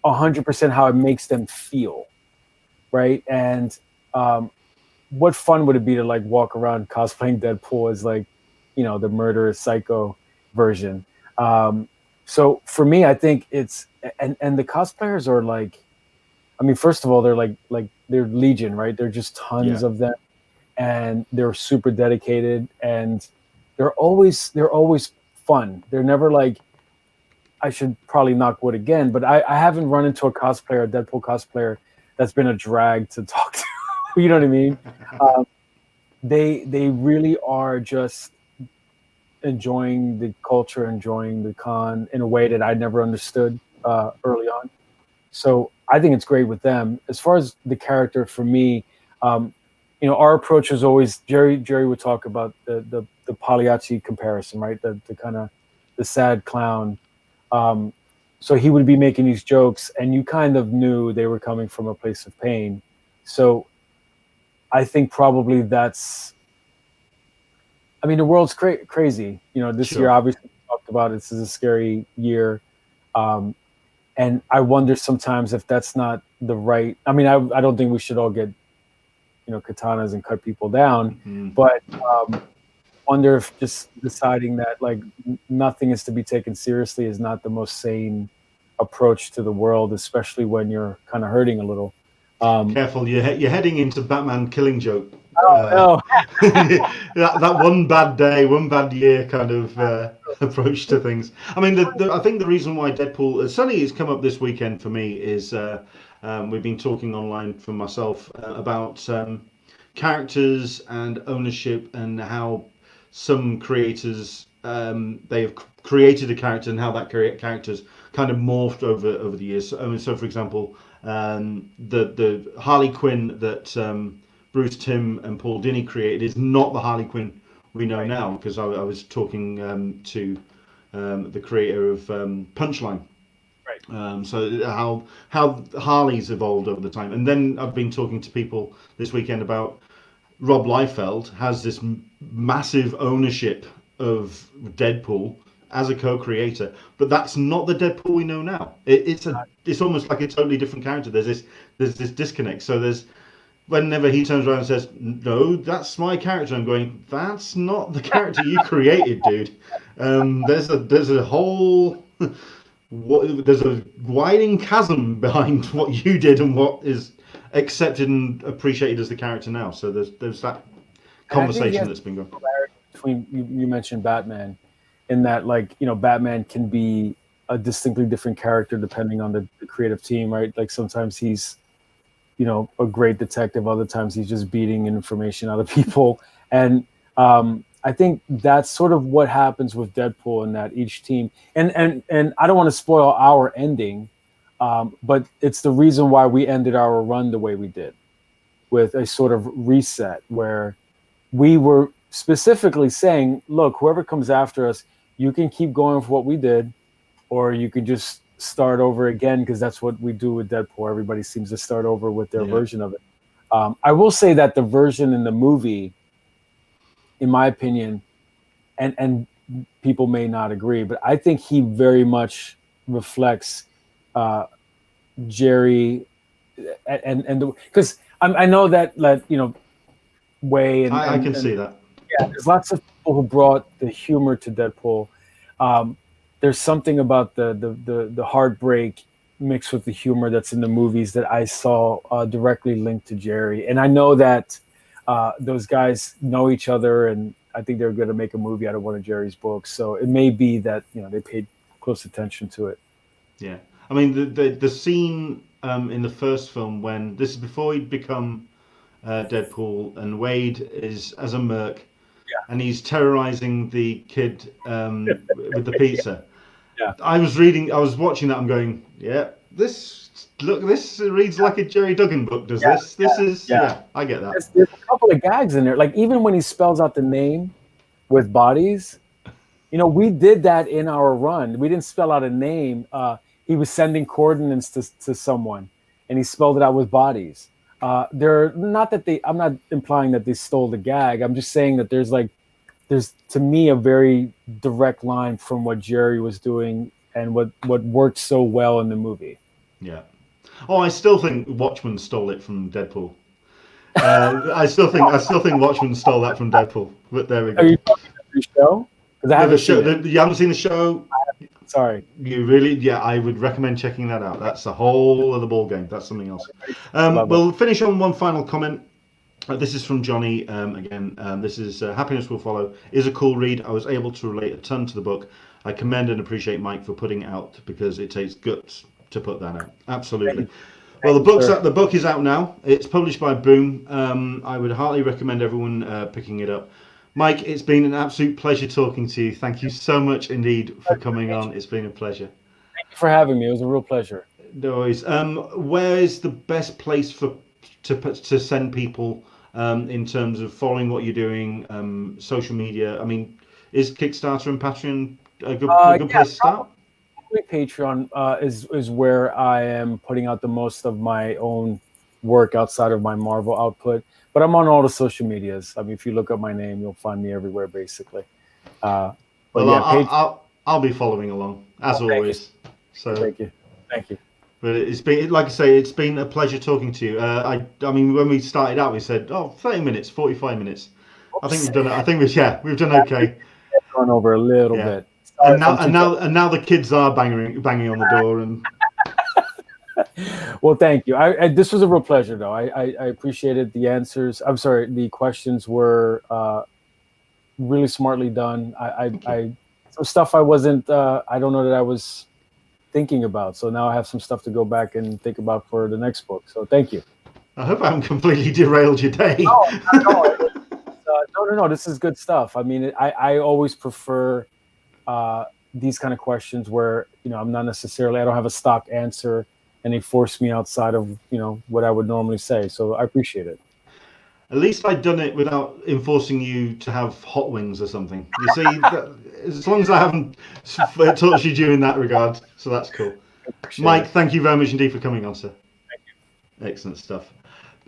100% how it makes them feel, right? And what fun would it be to like walk around cosplaying Deadpool as like, the murderous psycho version? So for me, I think it's and the cosplayers are like, I mean, first of all, they're they're legion, right? They're just tons of them. And they're super dedicated, and they're always fun. They're never like, I should probably knock wood again, but I haven't run into a Deadpool cosplayer that's been a drag to talk to. You know what I mean? They really are just enjoying the culture, enjoying the con in a way that I never understood early on. So I think it's great with them. As far as the character, for me, our approach was always Jerry would talk about the Pagliacci comparison, right? The kind of the sad clown. So he would be making these jokes, and you kind of knew they were coming from a place of pain. So I think probably that's. I mean, the world's crazy. This year obviously we talked about it. This is a scary year, and I wonder sometimes if that's not the right. I mean, I don't think we should all get katanas and cut people down, but wonder if just deciding that like nothing is to be taken seriously is not the most sane approach to the world, especially when you're kind of hurting a little. Careful, you're heading into Batman Killing Joke. No. that one bad day, one bad year kind of approach to things. I mean, I think the reason why Deadpool certainly has come up this weekend for me is we've been talking online for myself about characters and ownership, and how some creators they have created a character and how that character's kind of morphed over the years. So for example, the Harley Quinn that Bruce Timm and Paul Dini created is not the Harley Quinn we know now, because I was talking to the creator of Punchline. Right. So how Harley's evolved over the time, and then I've been talking to people this weekend about Rob Liefeld has this massive ownership of Deadpool as a co-creator, but that's not the Deadpool we know now. It's almost like a totally different character. There's this disconnect. So whenever he turns around and says, "No, that's my character," I'm going, "That's not the character you created, dude." There's a whole there's a widening chasm behind what you did and what is accepted and appreciated as the character now. So there's that conversation that's been going. Between you mentioned Batman, in that Batman can be a distinctly different character depending on the creative team, right? Like sometimes he's a great detective, other times he's just beating information out of people, and I think that's sort of what happens with Deadpool, in that each team and I don't want to spoil our ending, but it's the reason why we ended our run the way we did, with a sort of reset where we were specifically saying, look, whoever comes after us, you can keep going for what we did, or you can just start over again, because that's what we do with Deadpool. Everybody seems to start over with their version of it. I will say that the version in the movie, in my opinion, and people may not agree, but I think he very much reflects Jerry, and because I know that Way and I can see that. Yeah, there's lots of people who brought the humor to Deadpool. There's something about the heartbreak mixed with the humor that's in the movies that I saw directly linked to Jerry. And I know that those guys know each other, and I think they're going to make a movie out of one of Jerry's books. So it may be that they paid close attention to it. Yeah, I mean the scene in the first film, when this is before he'd become Deadpool, and Wade is as a merc, and he's terrorizing the kid with the pizza. Yeah. I was watching that. I'm going, this reads like a Jerry Duggan book. Does this? This is I get that. There's a couple of gags in there. Like even when he spells out the name with bodies, we did that in our run. We didn't spell out a name. He was sending coordinates to someone, and he spelled it out with bodies. I'm not implying that they stole the gag. I'm just saying that there's to me a very direct line from what Jerry was doing and what worked so well in the movie. Yeah. Oh, I still think Watchmen stole it from Deadpool. I still think Watchmen stole that from Deadpool. But there we go. Are you talking about the show? Because I haven't seen it. You haven't seen the show? Sorry. You really? Yeah, I would recommend checking that out. That's a whole other ball game. That's something else. We'll finish on one final comment. This is from Johnny again. This is Happiness Will Follow. Is a cool read. I was able to relate a ton to the book. I commend and appreciate Mike for putting it out because it takes guts to put that out. Absolutely. Well, the book is out now. It's published by Boom. I would heartily recommend everyone picking it up. Mike, it's been an absolute pleasure talking to you. Thank you so much indeed for coming on. It's been a pleasure. Thank you for having me. It was a real pleasure. No worries. Where is the best place to send people in terms of following what you're doing, social media? I mean, is Kickstarter and Patreon a good place to start? Patreon is where I am putting out the most of my own work outside of my Marvel output. But I'm on all the social medias. I mean, if you look up my name, you'll find me everywhere, basically. But well, yeah, I'll be following along as always. So thank you. But it's been, like I say, it's been a pleasure talking to you. I mean, when we started out, we said, 30 minutes, 45 minutes. Oops. I think we've done it. I think we've done okay. Gone over a little bit. And now the kids are banging on the door and. Well, thank you. This was a real pleasure, though. I appreciated the answers. I'm sorry, the questions were really smartly done. Some stuff I wasn't. I don't know that I was thinking about. So now I have some stuff to go back and think about for the next book. So thank you. I hope I haven't completely derailed your day. No. This is good stuff. I mean, I always prefer these kind of questions where, I'm not necessarily, I don't have a stock answer and they force me outside of, what I would normally say. So I appreciate it. At least I'd done it without enforcing you to have hot wings or something. You see, as long as I haven't tortured you in that regard. So that's cool. Mike, thank you very much indeed for coming on, sir. Thank you. Excellent stuff.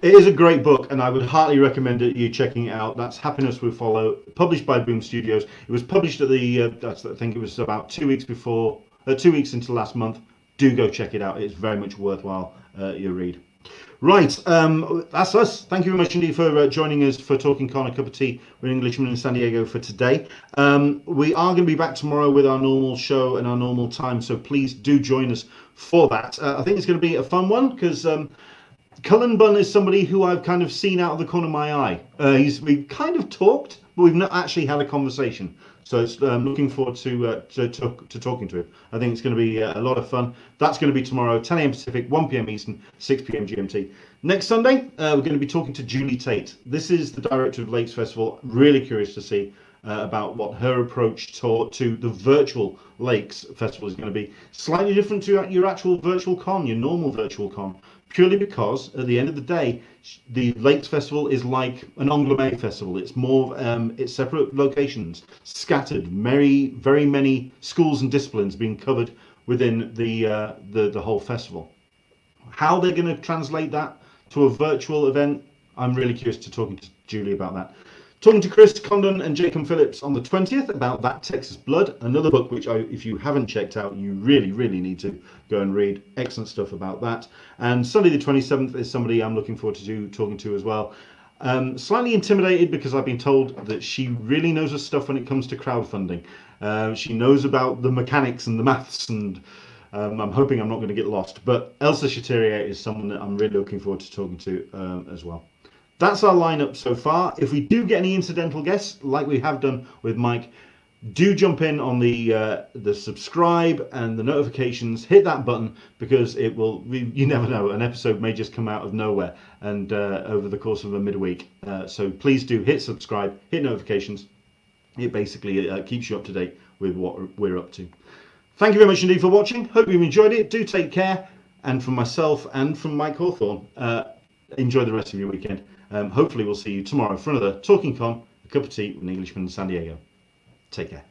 It is a great book, and I would heartily recommend you checking it out. That's Happiness Will Follow, published by Boom Studios. It was published at I think it was about 2 weeks into last month. Do go check it out. It's very much worthwhile your read. Right, that's us. Thank you very much indeed for joining us for Talking Con, a cup of tea with Englishman in San Diego for today. We are going to be back tomorrow with our normal show and our normal time, so please do join us for that. I think it's going to be a fun one because Cullen Bunn is somebody who I've kind of seen out of the corner of my eye. We've kind of talked, but we've not actually had a conversation. So it's looking forward to talking to him. I think it's going to be a lot of fun. That's going to be tomorrow, 10 a.m. Pacific, 1 p.m. Eastern, 6 p.m. GMT. Next Sunday, we're going to be talking to Julie Tate. This is the director of Lakes Festival. Really curious to see about what her approach to the virtual Lakes Festival is going to be. Slightly different to your actual virtual con, your normal virtual con. Purely because at the end of the day, the Lakes Festival is like an Anglais Festival. It's more, it's separate locations, scattered, very many schools and disciplines being covered within the whole festival. How they're going to translate that to a virtual event, I'm really curious to talking to Julie about that. Talking to Chris Condon and Jacob Phillips on the 20th about That Texas Blood, another book which if you haven't checked out, you really need to go and read. Excellent stuff about that. And Sunday the 27th is somebody I'm looking forward to talking to as well. Slightly intimidated because I've been told that she really knows her stuff when it comes to crowdfunding. She knows about the mechanics and the maths, and I'm hoping I'm not going to get lost. But Elsa Chateria is someone that I'm really looking forward to talking to as well. That's our lineup so far. If we do get any incidental guests, like we have done with Mike, do jump in on the subscribe and the notifications. Hit that button because it will. You never know. An episode may just come out of nowhere and over the course of a midweek. So please do hit subscribe, hit notifications. It basically keeps you up to date with what we're up to. Thank you very much indeed for watching. Hope you've enjoyed it. Do take care. And from myself and from Mike Hawthorne, enjoy the rest of your weekend. Hopefully we'll see you tomorrow for another Talking Con, a cup of tea with an Englishman in San Diego. Take care.